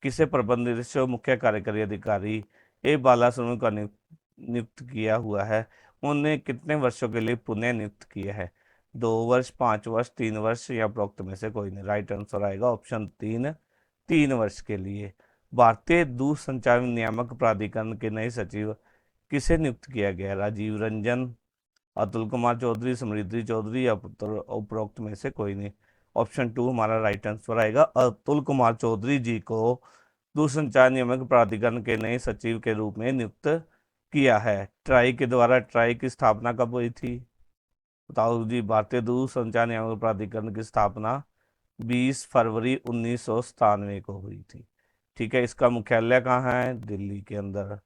S1: किसे प्रबंध निदेशक और मुख्य कार्यकारी अधिकारी ए बालासुब्रमण्यम का नियुक्त किया हुआ है। उन्हें कितने वर्षों के लिए पुनः नियुक्त किया है? 2 वर्ष, 5 वर्ष, 3 वर्ष या उपरोक्त में से कोई नहीं। राइट आंसर आएगा ऑप्शन 3, 3 वर्ष के लिए। भारतीय दूरसंचार नियामक प्राधिकरण के नए सचिव किसे नियुक्त किया गया? राजीव रंजन, अतुल कुमार चौधरी, समृद्धि चौधरी या उपरोक्त में से कोई नहीं। ऑप्शन 2 हमारा राइट आंसर आएगा। अतुल कुमार चौधरी जी को दूरसंचार नियामक प्राधिकरण के नए सचिव के रूप में नियुक्त किया है। ट्राई के द्वारा, ट्राई की स्थापना कब हुई थी? बताओ जी। भारतीय दूरसंचार नियामक प्राधिकरण की स्थापना 20 फरवरी 1997 को हुई थी। ठीक है, इसका मुख्यालय कहाँ है? दिल्ली के अंदर।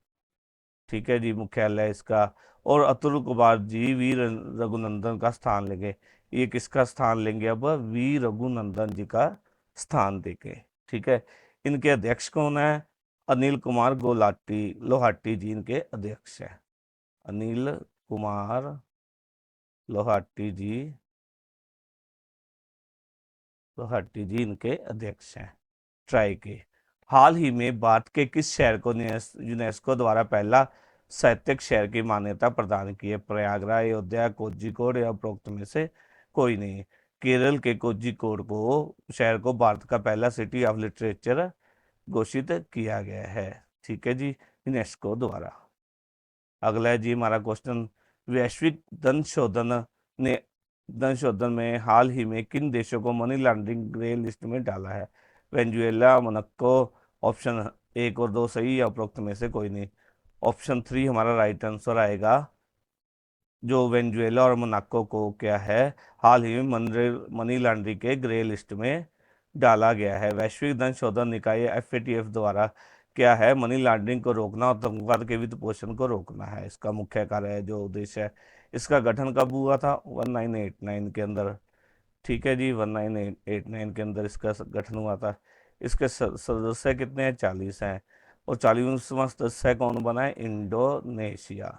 S1: ठीक है जी, मुख्यालय इसका। और अतुल कुमार जी वी रघुनंदन का स्थान लेंगे। ये किसका स्थान लेंगे? अब वी रघुनंदन जी का स्थान देंगे। ठीक है, इनके अध्यक्ष कौन है? अनिल कुमार गोलाटी लोहाटी जी इनके अध्यक्ष हैं। अनिल कुमार लोहाटी जी इनके अध्यक्ष हैं ट्राई के। हाल ही में भारत के किस शहर को यूनेस्को द्वारा पहला साहित्यिक शहर की मान्यता प्रदान की है? प्रयागराज, अयोध्या, कोझिकोड या उपरोक्त में से कोई नहीं। केरल के कोझिकोड को शहर को भारत का पहला सिटी ऑफ लिटरेचर घोषित किया गया है। ठीक है जी, यूनेस्को द्वारा। अगला है जी हमारा क्वेश्चन, वैश्विक धन शोधन ने धन शोधन में हाल ही में किन देशों को मनी लॉन्ड्रिंग ग्रे लिस्ट में डाला है? Venezuela, Monaco. ऑप्शन 1 और 2 सही या उपरोक्त में से कोई नहीं। ऑप्शन 3 हमारा राइट आंसर आएगा। जो वेनेजुएला और मोनाको को क्या है, हाल ही में मनी लॉन्ड्रिंग के ग्रे लिस्ट में डाला गया है। वैश्विक धन शोधन निकाय एफएटीएफ द्वारा क्या है, मनी लॉन्ड्रिंग को रोकना और आतंकवाद के वित्त पोषण को रोकना है इसका मुख्य कार्य है, जो उद्देश्य है। इसका गठन कब हुआ था? 1989 के अंदर। ठीक है जी, 1989 के अंदर इसका गठन हुआ था। इसके सदस्य कितने हैं? 40 हैं। और 40वां सदस्य कौन बना है? इंडोनेशिया।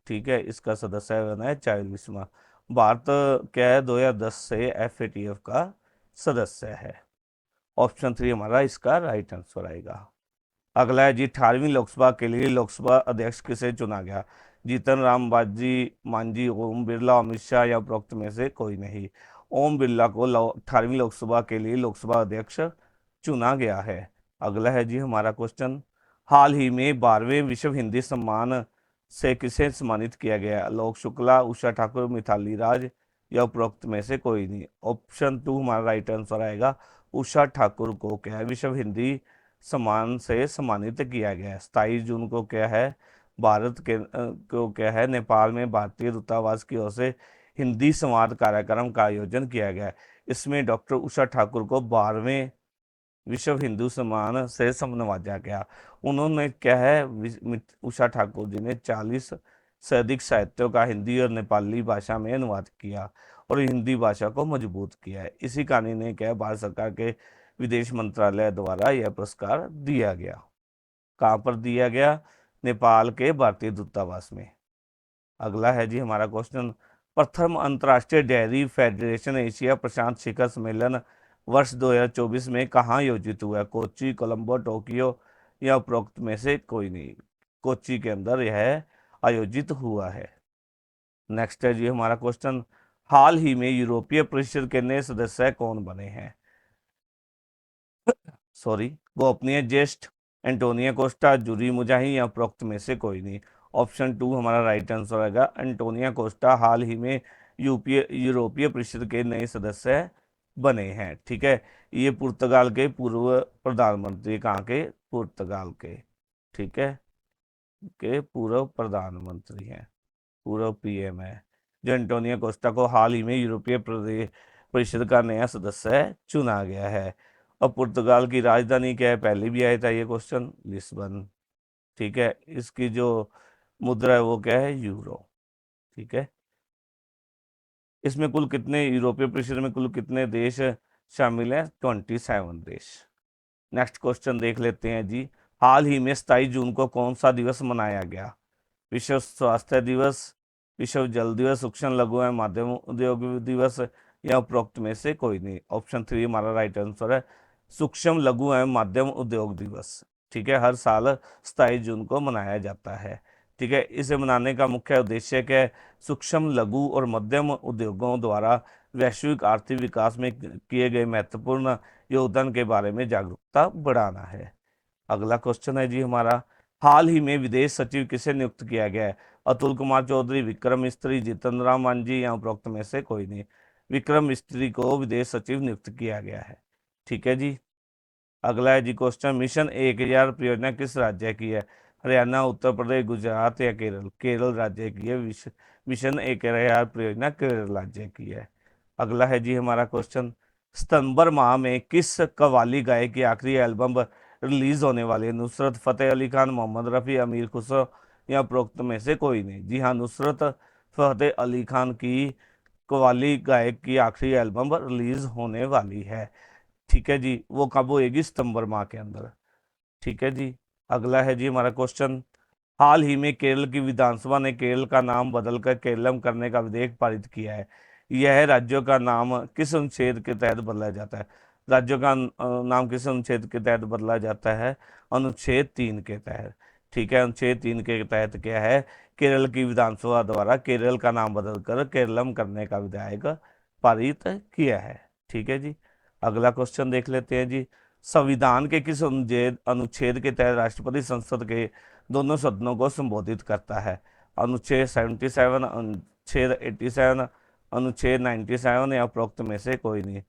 S1: ठीक है, इसका सदस्य बना है 40वां। भारत क्या है, 2010 से एफएटीएफ का सदस्य है। ऑप्शन 3 हमारा इसका राइट आंसर आएगा। अगला है जी, 18वीं लोकसभा के लिए लोकसभा अध्यक्ष किसे चुना गया? जीतन राम बाजी, मांझी, ओम बिरला, अमित शाह या उपरोक्त में से कोई नहीं। ओम बिरला को 18वीं लोकसभा के लिए लोकसभा अध्यक्ष चुना गया है। अगला है जी हमारा क्वेश्चन, हाल ही में 12वें विश्व हिंदी सम्मान से किसे सम्मानित किया गया? आलोक शुक्ला, उषा ठाकुर, मिताली राज या उपरोक्त में से कोई नहीं। ऑप्शन 2 हमारा राइट आंसर आएगा। उषा ठाकुर को क्या है, विश्व हिंदी सम्मान से सम्मानित किया गया है। 27 जून को क्या है, भारत के को क्या है, नेपाल में भारतीय दूतावास की ओर से हिंदी संवाद कार्यक्रम का आयोजन किया गया है। इसमें डॉक्टर उषा ठाकुर को 12वें विश्व हिंदू सम्मान से नवाजा गया। उन्होंने क्या है, उषा ठाकुर जी ने 40 से अधिक साहित्यों का हिंदी और नेपाली भाषा में अनुवाद किया और हिंदी भाषा को मजबूत किया है। इसी कहानी ने क्या है, भारत सरकार के विदेश मंत्रालय द्वारा यह पुरस्कार दिया गया। कहाँ पर दिया गया? नेपाल के भारतीय दूतावास में। अगला है जी हमारा क्वेश्चन, प्रथम अंतर्राष्ट्रीय डेयरी फेडरेशन एशिया प्रशांत शिखर सम्मेलन वर्ष 2024 में कहाँ आयोजित हुआ? कोच्चि, कोलंबो, टोक्यो या उपरोक्त में से कोई नहीं। कोच्चि के अंदर यह आयोजित हुआ है। नेक्स्ट है जी हमारा क्वेश्चन, हाल ही में यूरोपीय परिषद के नए सदस्य कौन बने हैं? सॉरी, गोपनीय ज्येष्ठ, एंटोनियो कोस्टा, जूरी मुजाही या उपरोक्त में से कोई नहीं। ऑप्शन 2 हमारा राइट आंसर आएगा। एंटोनियो कोस्टा हाल ही में यूरोपीय परिषद के नए सदस्य बने हैं। ठीक है, ये पुर्तगाल के पूर्व प्रधानमंत्री, कहाँ के? पुर्तगाल के। ठीक है, के पूर्व प्रधानमंत्री हैं, पूर्व पीएम है, जो एंटोनियो कोस्टा को हाल ही में यूरोपीय परिषद का नया सदस्य चुना गया है। और पुर्तगाल की राजधानी क्या है? पहले भी आया था ये क्वेश्चन, लिस्बन। ठीक है, इसकी जो मुद्रा है वो क्या है? यूरो। ठीक है, इसमें कुल कितने, यूरोपीय परिषद में कुल कितने देश शामिल हैं? 27 देश। नेक्स्ट क्वेश्चन देख लेते हैं जी, हाल ही में 27 जून को कौन सा दिवस मनाया गया? विश्व स्वास्थ्य दिवस, विश्व जल दिवस, सूक्ष्म लघु एवं मध्यम उद्योग दिवस, या उपरोक्त में से कोई नहीं। ऑप्शन 3 हमारा राइट आंसर है, सूक्ष्म लघु एवं मध्यम उद्योग दिवस। ठीक है, हर साल 27 जून को मनाया जाता है। ठीक है, इसे मनाने का मुख्य उद्देश्य क्या है? सूक्ष्म लघु और मध्यम उद्योगों द्वारा वैश्विक आर्थिक विकास में किए गए महत्वपूर्ण योगदान के बारे में जागरूकता बढ़ाना है। अगला क्वेश्चन है जी हमारा, हाल ही में विदेश सचिव किसे नियुक्त किया गया है? अतुल कुमार चौधरी, विक्रम मिस्त्री, जितेंद्र राम मांझी, या उपरोक्त में से कोई नहीं। विक्रम मिस्त्री को विदेश सचिव नियुक्त किया गया है। ठीक है जी। अगला है जी क्वेश्चन, मिशन 1000 परियोजना किस राज्य की है? हरियाणा, उत्तर प्रदेश, गुजरात, या केरल? केरल राज्य की है मिशन 1000 परियोजना केरल राज्य की है। अगला है जी हमारा क्वेश्चन, सितंबर माह में किस कव्वाली गायक की आखिरी एल्बम रिलीज होने वाली है? नुसरत फतेह अली खान, मोहम्मद रफ़ी, अमीर खुसरो, या उपरोक्त में से कोई नहीं। जी हाँ, नुसरत फतेह अली खान की कव्वाली गायक की आखिरी एल्बम रिलीज होने वाली है। ठीक है जी, वो कब होएगी? सितंबर माह के अंदर। ठीक है जी। अगला है जी हमारा क्वेश्चन, हाल ही में केरल की विधानसभा ने केरल का नाम बदलकर केरलम करने का विधेयक पारित किया है। यह राज्यों का नाम किस अनुच्छेद के तहत बदला जाता है? राज्यों का नाम किस अनुच्छेद के तहत बदला जाता है? अनुच्छेद 3 के तहत। ठीक है, अनुच्छेद 3 के तहत क्या है? केरल की विधानसभा द्वारा केरल का नाम बदलकर केरलम करने का विधेयक पारित किया है। ठीक है जी। अगला क्वेश्चन देख लेते हैं जी, संविधान के किस अनुच्छेद अनुच्छेद के तहत राष्ट्रपति संसद के दोनों सदनों को संबोधित करता है? अनुच्छेद 77, अनुच्छेद 87, अनुच्छेद 97, या उपरोक्त में से कोई नहीं।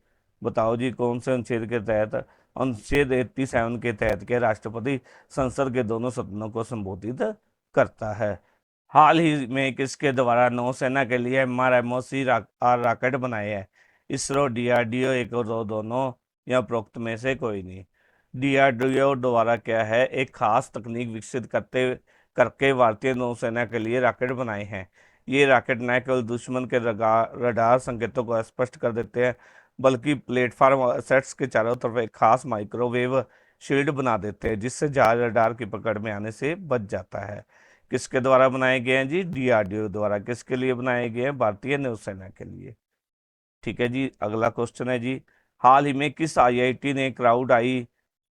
S1: बताओ जी, कौन से अनुच्छेद के तहत? अनुच्छेद 87 के तहत के राष्ट्रपति संसद के दोनों सदनों को संबोधित करता है। हाल ही में किसके द्वारा नौसेना के लिए MRMOC रॉकेट बनाए हैं? इसरो, DRDO, एक और दो दोनों, या उपरोक्त में से कोई नहीं। DRDO द्वारा क्या है, एक खास तकनीक विकसित करके भारतीय नौसेना के लिए रॉकेट बनाए हैं। ये रॉकेट न केवल दुश्मन के रडार संकेतों को स्पष्ट कर देते हैं, बल्कि प्लेटफॉर्म सेट्स के चारों तरफ एक खास माइक्रोवेव शील्ड बना देते हैं, जिससे जहाज रडार की पकड़ में आने से बच जाता है। किसके द्वारा बनाए गए हैं जी? DRDO द्वारा। किसके लिए बनाए गए हैं? भारतीय नौसेना के लिए। ठीक है जी। अगला क्वेश्चन है जी, हाल ही में किस IIT ने क्राउड आई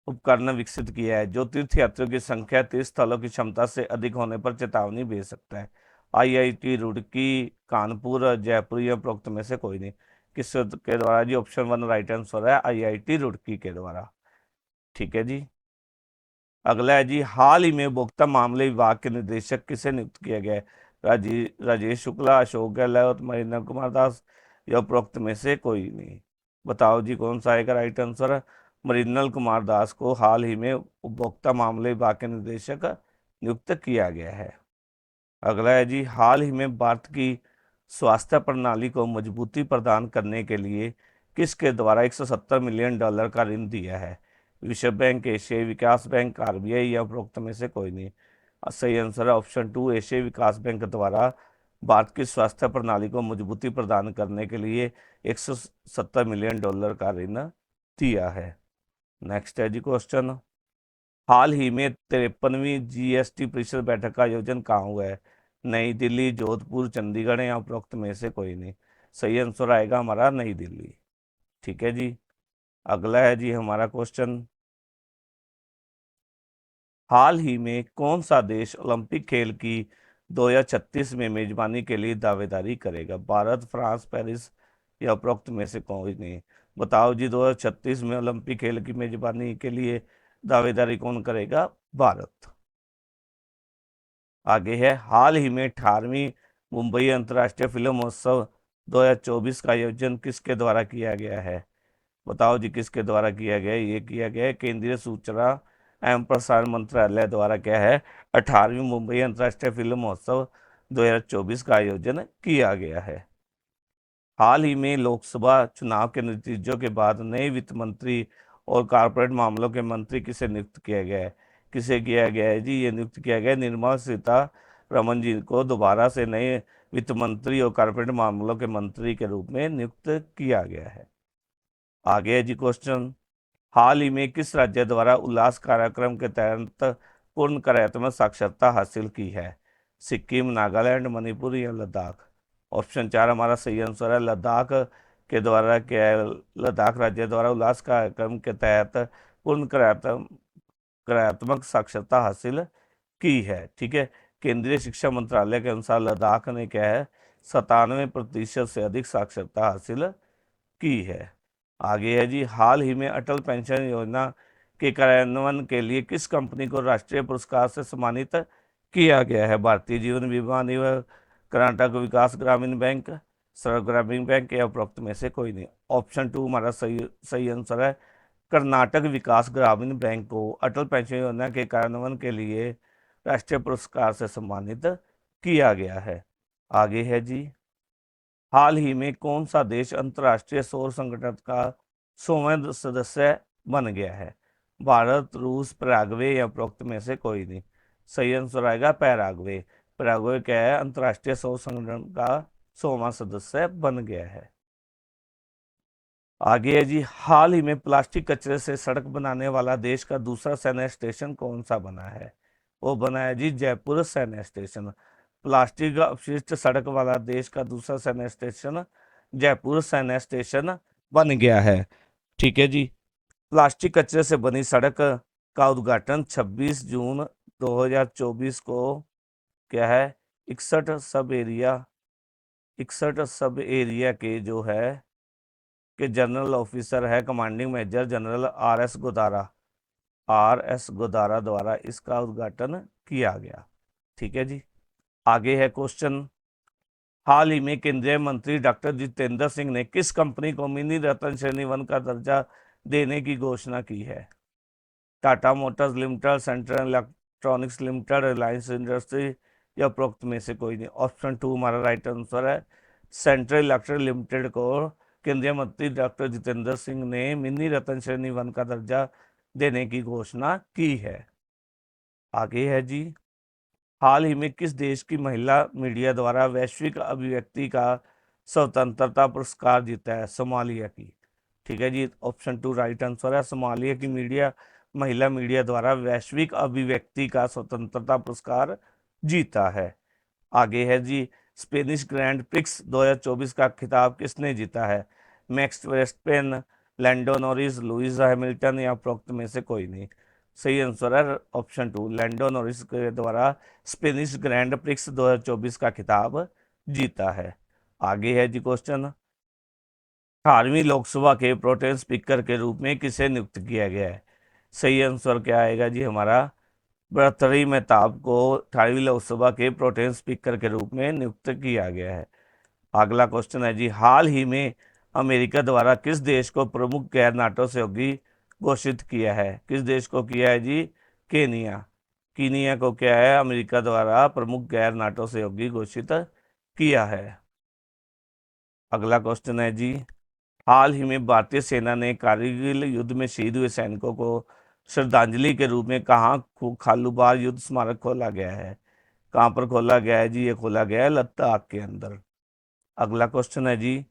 S1: उपकरण विकसित किया है, जो तीर्थयात्रियों की संख्या तीर्थ स्थलों की क्षमता से अधिक होने पर चेतावनी भेज सकता है? IIT रुड़की, कानपुर, जयपुर, या उपरोक्त में से कोई नहीं। किस के द्वारा जी? ऑप्शन 1 राइट आंसर है, IIT रुड़की के द्वारा। ठीक है जी। अगला है जी, हाल ही में उपभोक्ता मामले विभाग के निदेशक किसे नियुक्त किया गया है? राजेश शुक्ला, अशोक गहलोत, महेंद्र कुमार दास, या उपरोक्त में से कोई नहीं। बताओ जी, कौन सा आएगा राइट आंसर? मृणाल कुमार दास को हाल ही में उपभोक्ता मामले विभाग के निदेशक नियुक्त किया गया है। अगला है जी, हाल ही में भारत की स्वास्थ्य प्रणाली को मजबूती प्रदान करने के लिए किसके द्वारा $170 मिलियन का ऋण दिया है? विश्व बैंक, एशियाई विकास बैंक, RBI, या उपरोक्त में से कोई नहीं। सही आंसर है ऑप्शन 2, एशियाई विकास बैंक द्वारा भारत की स्वास्थ्य प्रणाली को मजबूती प्रदान करने के लिए $170 मिलियन का ऋण दिया है। नेक्स्ट है जी क्वेश्चन, हाल ही में 53वीं GST परिषद बैठक का आयोजन कहाँ हुआ है? नई दिल्ली, जोधपुर, चंडीगढ़, या उपरोक्त में से कोई नहीं। सही आंसर आएगा हमारा नई दिल्ली। ठीक है जी। अगला है जी हमारा क्वेश्चन, हाल ही में कौन सा देश ओलंपिक खेल की 2036 में मेजबानी के लिए दावेदारी करेगा? भारत, फ्रांस, पेरिस, या उपरोक्त में से कोई नहीं। बताओ जी, 2036 में ओलंपिक खेल की मेजबानी के लिए दावेदारी कौन करेगा? भारत। आगे है, हाल ही में 18वीं मुंबई अंतर्राष्ट्रीय फिल्म महोत्सव 2024 का आयोजन किसके द्वारा किया गया है? बताओ जी, किसके द्वारा किया गया है? ये किया गया है केंद्रीय सूचना एवं प्रसारण मंत्रालय द्वारा। क्या है? 18वीं मुंबई अंतर्राष्ट्रीय फिल्म महोत्सव 2024 का आयोजन किया गया है। हाल ही में लोकसभा चुनाव के नतीजों के बाद नए वित्त मंत्री और कारपोरेट मामलों के मंत्री किसे नियुक्त किया गया है? किसे किया गया है जी? ये नियुक्त किया गया है निर्मला सीतारमण जी को दोबारा से नए वित्त मंत्री और कारपोरेट मामलों के मंत्री के रूप में नियुक्त किया गया है। आगे है जी क्वेश्चन, हाल ही में किस राज्य द्वारा उल्लास कार्यक्रम के तहत पूर्ण कार्यात्मक साक्षरता हासिल की है? सिक्किम, नागालैंड, मणिपुर या लद्दाख। ऑप्शन 4 हमारा सही आंसर है लद्दाख के द्वारा क्या है, लद्दाख राज्य द्वारा उल्लास कार्यक्रम के तहत पूर्ण कार्यात्मक साक्षरता हासिल की है। ठीक है, केंद्रीय शिक्षा मंत्रालय के अनुसार लद्दाख ने क्या है 97% से अधिक साक्षरता हासिल की है। आगे है जी, हाल ही में अटल पेंशन योजना के कार्यान्वयन के लिए किस कंपनी को राष्ट्रीय पुरस्कार से सम्मानित किया गया है? भारतीय जीवन बीमा निगम, कर्नाटक विकास ग्रामीण बैंक, सर्व ग्रामीण बैंक या उपरोक्त में से कोई नहीं। ऑप्शन 2 हमारा सही सही आंसर है कर्नाटक विकास ग्रामीण बैंक को अटल पेंशन योजना के कार्यान्वयन के लिए राष्ट्रीय पुरस्कार से सम्मानित किया गया है। आगे है जी, हाल ही में कौन सा देश अंतर्राष्ट्रीय सौर संगठन का 100वां सदस्य बन गया है? भारत, रूस, पैराग्वे या उपरोक्त में से कोई नहीं। सही आंसर आएगा पैराग्वे। पैराग्वे क्या है अंतर्राष्ट्रीय सौर संगठन का 100वां सदस्य बन गया है। आगे है जी, हाल ही में प्लास्टिक कचरे से सड़क बनाने वाला देश का दूसरा सैन्य स्टेशन कौन सा बना है? वो बना है जी जयपुर सैन्य स्टेशन। प्लास्टिक अपशिष्ट सड़क वाला देश का दूसरा सैन्य स्टेशन जयपुर सैन्य स्टेशन बन गया है। ठीक है जी, प्लास्टिक कचरे से बनी सड़क का उद्घाटन 26 जून 2024 को क्या है 61 सब एरिया के जो है के जनरल ऑफिसर है commanding major general R S Godara द्वारा इसका उद्घाटन किया गया। ठीक है जी, आगे है क्वेश्चन, हाल ही में केंद्रीय मंत्री डॉक्टर जितेंद्र सिंह ने किस कंपनी को मिनी रत्न श्रेणी 1 का दर्जा देने की घोषणा की है? Tata Motors limited, central electronics limited, Reliance industry या उपरोक्त में से कोई नहीं। ऑप्शन 2 हमारा राइट आंसर है सेंट्रल इलेक्ट्रिक लिमिटेड को केंद्रीय मंत्री डॉक्टर जितेंद्र सिंह ने मिनी रत्न श्रेणी 1 का दर्जा देने की घोषणा की है। आगे है जी, हाल ही में किस देश की महिला मीडिया द्वारा वैश्विक अभिव्यक्ति का स्वतंत्रता पुरस्कार जीता है? सोमालिया की। ठीक है जी, ऑप्शन 2 राइट आंसर है सोमालिया की महिला मीडिया द्वारा वैश्विक अभिव्यक्ति का स्वतंत्रता पुरस्कार जीता है। आगे है जी, स्पेनिश ग्रैंड प्रिक्स 2024 का खिताब किसने जीता है? Max Verstappen, Lando Norris, Lewis Hamilton या उपरोक्त में से कोई नहीं। सही आंसर है ऑप्शन 2 लैंडो नॉरिस के द्वारा स्पेनिश ग्रैंड प्रिक्स 2024 का खिताब जीता है। आगे है जी क्वेश्चन, 18वीं लोकसभा के प्रोटेम स्पीकर के रूप में किसे नियुक्त किया गया है? सही आंसर क्या आएगा जी हमारा भर्तृहरि मेहताब को 18वीं लोकसभा के प्रोटेम स्पीकर के रूप में नियुक्त किया गया है। अगला क्वेश्चन है जी, हाल ही में अमेरिका द्वारा किस देश को प्रमुख गैर नाटो सहयोगी घोषित किया है? किस देश को किया है जी? केनिया। कीनिया को क्या है अमेरिका द्वारा प्रमुख गैर नाटो सहयोगी घोषित किया है। अगला क्वेश्चन है जी, हाल ही में भारतीय सेना ने कारगिल युद्ध में शहीद हुए सैनिकों को श्रद्धांजलि के रूप में कहाँ खालूबार युद्ध स्मारक खोला गया है? कहाँ पर खोला गया है जी? ये खोला गया है लद्दाख के अंदर। अगला क्वेश्चन है जी,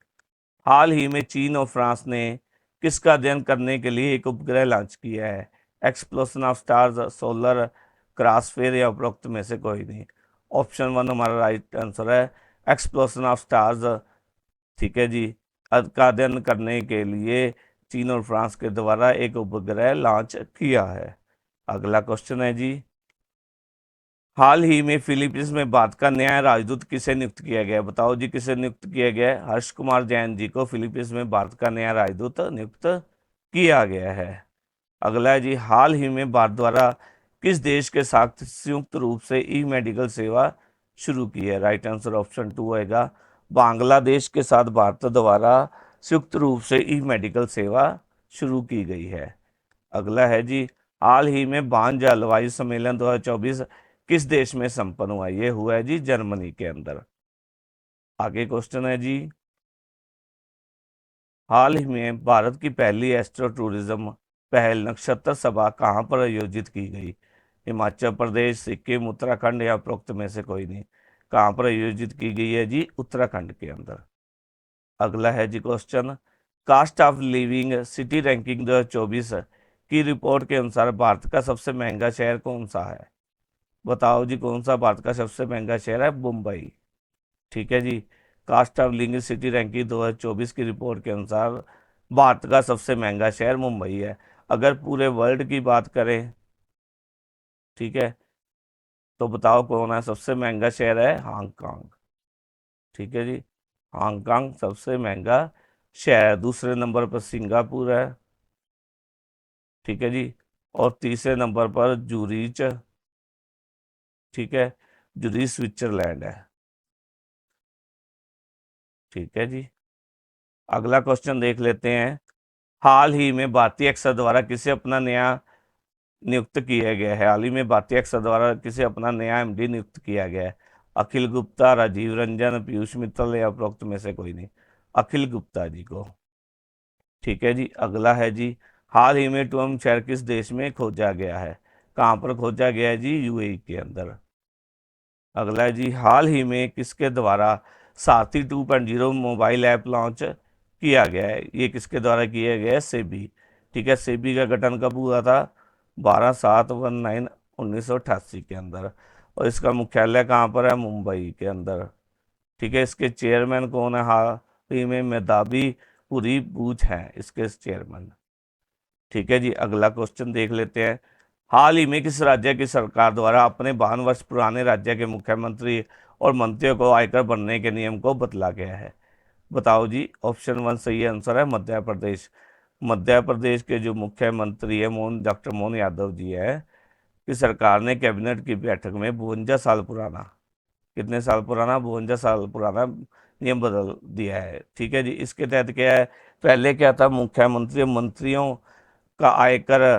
S1: हाल ही में चीन और फ्रांस ने किसका अध्ययन करने के लिए एक उपग्रह लॉन्च किया है? एक्सप्लोशन ऑफ स्टार्स, सोलर क्रॉसफेयर या उपरोक्त में से कोई नहीं। ऑप्शन 1 हमारा राइट आंसर है एक्सप्लोशन ऑफ स्टार्स। ठीक है जी, का अध्ययन करने के लिए चीन और फ्रांस के द्वारा एक उपग्रह लॉन्च किया है। अगला क्वेश्चन है जी, हाल ही में फिलीपींस में भारत का नया राजदूत किसे नियुक्त किया गया? बताओ जी किसे नियुक्त किया गया है? हर्ष कुमार जैन जी को फिलीपींस में भारत का नया राजदूत नियुक्त किया गया है। अगला है जी, हाल ही में भारत द्वारा किस देश के साथ संयुक्त रूप से ई मेडिकल सेवा शुरू की है? राइट आंसर ऑप्शन 2 आएगा बांग्लादेश के साथ भारत द्वारा संयुक्त रूप से ई मेडिकल सेवा शुरू की गई है। अगला है जी, हाल ही में बान जलवायु सम्मेलन 2024 किस देश में संपन्न हुआ? ये हुआ है जी जर्मनी के अंदर। आगे क्वेश्चन है जी, हाल ही में भारत की पहली एस्ट्रो टूरिज्म पहल नक्षत्र सभा कहाँ पर आयोजित की गई? हिमाचल प्रदेश, सिक्किम, उत्तराखंड या उपरोक्त में से कोई नहीं। कहाँ पर आयोजित की गई है जी? उत्तराखंड के अंदर। अगला है जी question, cost of living city ranking 2024 की रिपोर्ट के अनुसार भारत का सबसे महंगा शहर कौन सा है? बताओ जी कौन सा भारत का सबसे महंगा शहर है? मुंबई। ठीक है जी। Cost of living city ranking 2024 की रिपोर्ट के अनुसार भारत का सबसे महंगा शहर मुंबई है। अगर पूरे वर्ल्ड की बात करें, ठीक है, तो बताओ कौन है सबसे महंगा शहर? है हांगकांग। ठीक है जी। हांगकांग सबसे महंगा शहर है। दूसरे नंबर पर सिंगापुर है। ठीक है जी। और तीसरे नंबर पर जूरिच। ठीक है, जूरिच स्विट्जरलैंड है। ठीक है जी। अगला क्वेश्चन देख लेते हैं। हाल ही में भारतीय एक्सा द्वारा किसे अपना नया नियुक्त किया गया है? हाल ही में भारतीय एक्सा द्वारा किसे अपना नया एमडी नियुक्त किया गया है? अखिल गुप्ता, राजीव रंजन, पीयूष मित्तल या उपरोक्त में से कोई नहीं? अखिल गुप्ता जी को। ठीक है जी। अगला है जी, हाल ही में टॉम शहर किस देश में खोजा गया है? कहाँ पर खोजा गया है जी? यूएई के अंदर। अगला है जी, हाल ही में किसके द्वारा सारथी 2.0 मोबाइल ऐप लॉन्च किया गया है? ये किसके द्वारा किया गया है? सेबी। ठीक है, सेबी का गठन कब हुआ था? 12/7/1988 के अंदर। और इसका मुख्यालय कहाँ पर है? मुंबई के अंदर। ठीक है, इसके चेयरमैन कौन है? हाल ही में मेधावी पुरी बूच हैं इसके चेयरमैन। ठीक है जी। अगला क्वेश्चन देख लेते हैं। हाल ही में किस राज्य की सरकार द्वारा अपने 52 वर्ष पुराने राज्य के मुख्यमंत्री और मंत्रियों को आयकर भरने के नियम को बदला गया है? बताओ जी। ऑप्शन 1 सही आंसर है मध्य प्रदेश। मध्य प्रदेश के जो मुख्यमंत्री है डॉक्टर मोहन यादव जी है, कि सरकार ने कैबिनेट की बैठक में 52 साल पुराना, कितने साल पुराना? 52 साल पुराना नियम बदल दिया है। ठीक है जी। इसके तहत क्या है? पहले क्या था? मुख्यमंत्री और मंत्रियों का आयकर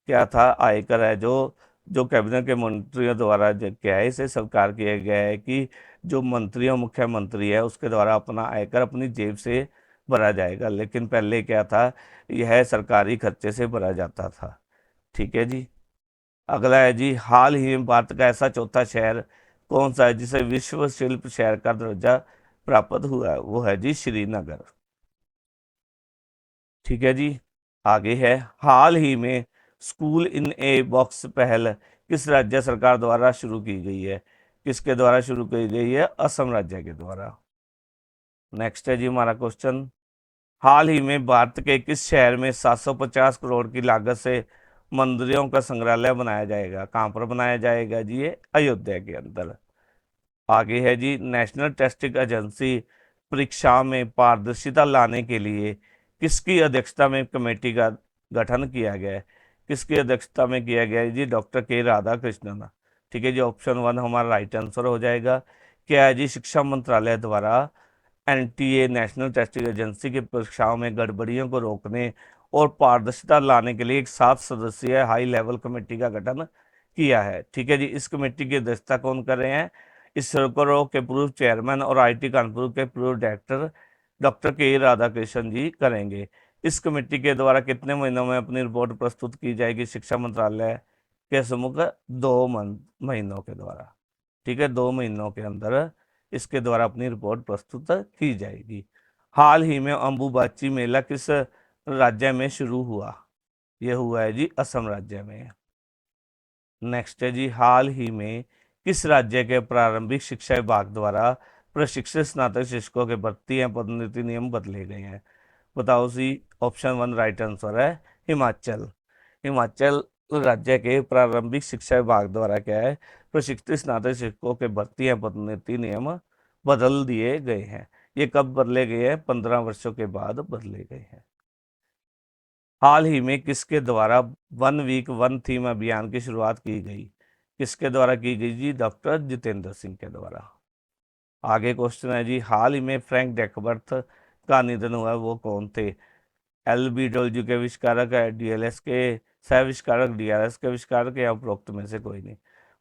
S1: क्या था? आयकर है जो जो कैबिनेट के मंत्रियों द्वारा क्या है, इसे स्वीकार किया गया है कि जो मंत्री और मुख्यमंत्री है उसके द्वारा अपना आयकर अपनी जेब से भरा जाएगा। लेकिन पहले क्या था? यह सरकारी खर्चे से भरा जाता था। ठीक है जी। अगला है जी, हाल ही में भारत का ऐसा चौथा शहर कौन सा है जिसे विश्व शिल्प शहर का दर्जा प्राप्त हुआ है? वो है जी श्रीनगर। ठीक है जी। आगे है, हाल ही में स्कूल इन ए बॉक्स पहल किस राज्य सरकार द्वारा शुरू की गई है? किसके द्वारा शुरू की गई है? असम राज्य के द्वारा। नेक्स्ट है जी हमारा क्वेश्चन। हाल ही में भारत के किस शहर में 750 करोड़ की लागत से मंदिरों का संग्रहालय बनाया जाएगा? कहाँ पर बनाया जाएगा जी? ये अयोध्या के अंदर। आगे है जी, नेशनल टेस्टिंग एजेंसी परीक्षा में पारदर्शिता लाने के लिए किसकी अध्यक्षता में कमेटी का गठन किया गया है? किसकी अध्यक्षता में किया गया है जी? डॉक्टर के राधाकृष्णन। ठीक है जी। ऑप्शन 1 हमारा राइट आंसर हो जाएगा। क्या है जी? शिक्षा मंत्रालय द्वारा एनटीए नेशनल टेस्टिंग एजेंसी की परीक्षाओं में गड़बड़ियों को रोकने और पारदर्शिता लाने के लिए एक 7 सदस्यीय हाई लेवल कमेटी का गठन किया है। ठीक है जी। इस कमेटी की अध्यक्षता कौन कर रहे हैं? इसरो के पूर्व चेयरमैन और आईटी कानपुर के पूर्व डायरेक्टर डॉक्टर के राधाकृष्णन जी करेंगे। इस कमेटी के द्वारा कितने महीनों में अपनी रिपोर्ट प्रस्तुत की जाएगी शिक्षा मंत्रालय के सम्मुख? 2 महीनों के द्वारा। ठीक है, 2 महीनों के अंदर इसके द्वारा अपनी रिपोर्ट प्रस्तुत की जाएगी। हाल ही में अंबुबाची मेला किस राज्य में शुरू हुआ? यह हुआ है जी असम राज्य में। नेक्स्ट है जी, हाल ही में किस राज्य के प्रारंभिक शिक्षा विभाग द्वारा प्रशिक्षित स्नातक शिक्षकों के भर्ती एवं पदोन्नति नियम बदले गए हैं? बताओ सी। ऑप्शन 1 राइट आंसर है हिमाचल। हिमाचल राज्य के प्रारंभिक शिक्षा विभाग द्वारा क्या है? प्रशिक्षित स्नातक शिक्षकों के भर्ती एवं पदोन्नति नियम बदल दिए गए हैं। ये कब बदले गए हैं? 15 वर्षों के बाद बदले गए हैं। हाल ही में किसके द्वारा 1 वीक 1 थीम अभियान की शुरुआत की गई? किसके द्वारा की गई जी? डॉक्टर जितेंद्र सिंह के द्वारा। आगे क्वेश्चन है जी, हाल ही में फ्रैंक डैकबर्थ का निधन हुआ, वो कौन थे? एलबीडब्ल्यू के आविष्कारक है, डीएलएस के सह आविष्कारक, डीआरएस के आविष्कारक या उपरोक्त में से कोई नहीं?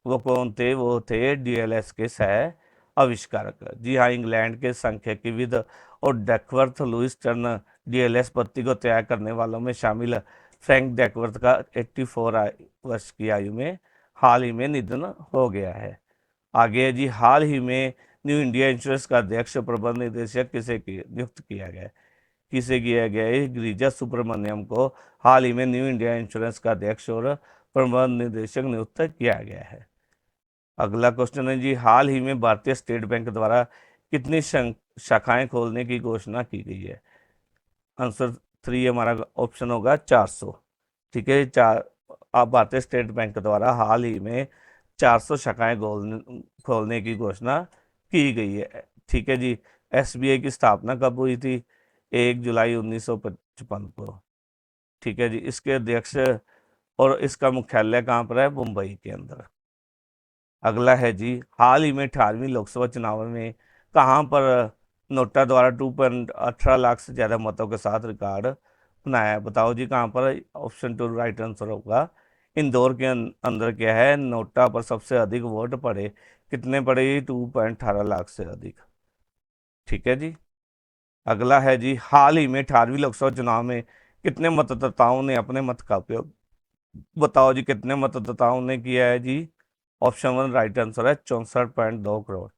S1: वो कौन थे? वो थे डीएलएस के सह आविष्कारक। जी हाँ, इंग्लैंड के सांख्यिकीविद और डैकवर्थ लुइस टर्न डीएलएस पत्ती को तैयार करने वालों में शामिल फ्रैंक डैकवर्थ का 84 वर्ष की आयु में हाल ही में निधन हो गया है। आगे है जी, हाल ही में न्यू इंडिया इंश्योरेंस का अध्यक्ष प्रबंध निदेशक नियुक्त किया गया है? किसे किया गया है? गिरिजा सुब्रमण्यम को हाल ही में न्यू इंडिया इंश्योरेंस का अध्यक्ष और प्रबंध निदेशक नियुक्त किया गया है। अगला क्वेश्चन है जी, हाल ही में भारतीय स्टेट बैंक द्वारा कितनी शाखाएं खोलने की घोषणा की गई है? आंसर 3 हमारा ऑप्शन होगा 400। ठीक है, चार अब भारतीय स्टेट बैंक द्वारा हाल ही में 400 शाखाएं खोलने की घोषणा की गई है। ठीक है जी। एसबीआई की स्थापना कब हुई थी? 1 जुलाई 1955 को। ठीक है जी। इसके अध्यक्ष और इसका मुख्यालय कहाँ पर है? मुंबई के अंदर। अगला है जी, हाल ही में 18वीं लोकसभा चुनाव में कहाँ पर नोटा द्वारा 2.18 लाख से ज्यादा मतों के साथ रिकॉर्ड बनाया है? बताओ जी कहाँ पर? ऑप्शन 2 राइट आंसर होगा। इंदौर के अंदर क्या है, नोटा पर सबसे अधिक वोट पड़े। कितने पड़े? 2.18 लाख से अधिक। ठीक है जी। अगला है जी, हाल ही में 18वीं लोकसभा चुनाव में कितने मतदाताओं ने अपने मत का उपयोग? बताओ जी कितने मतदाताओं ने किया है जी? ऑप्शन 1 राइट आंसर है 64.2 करोड़।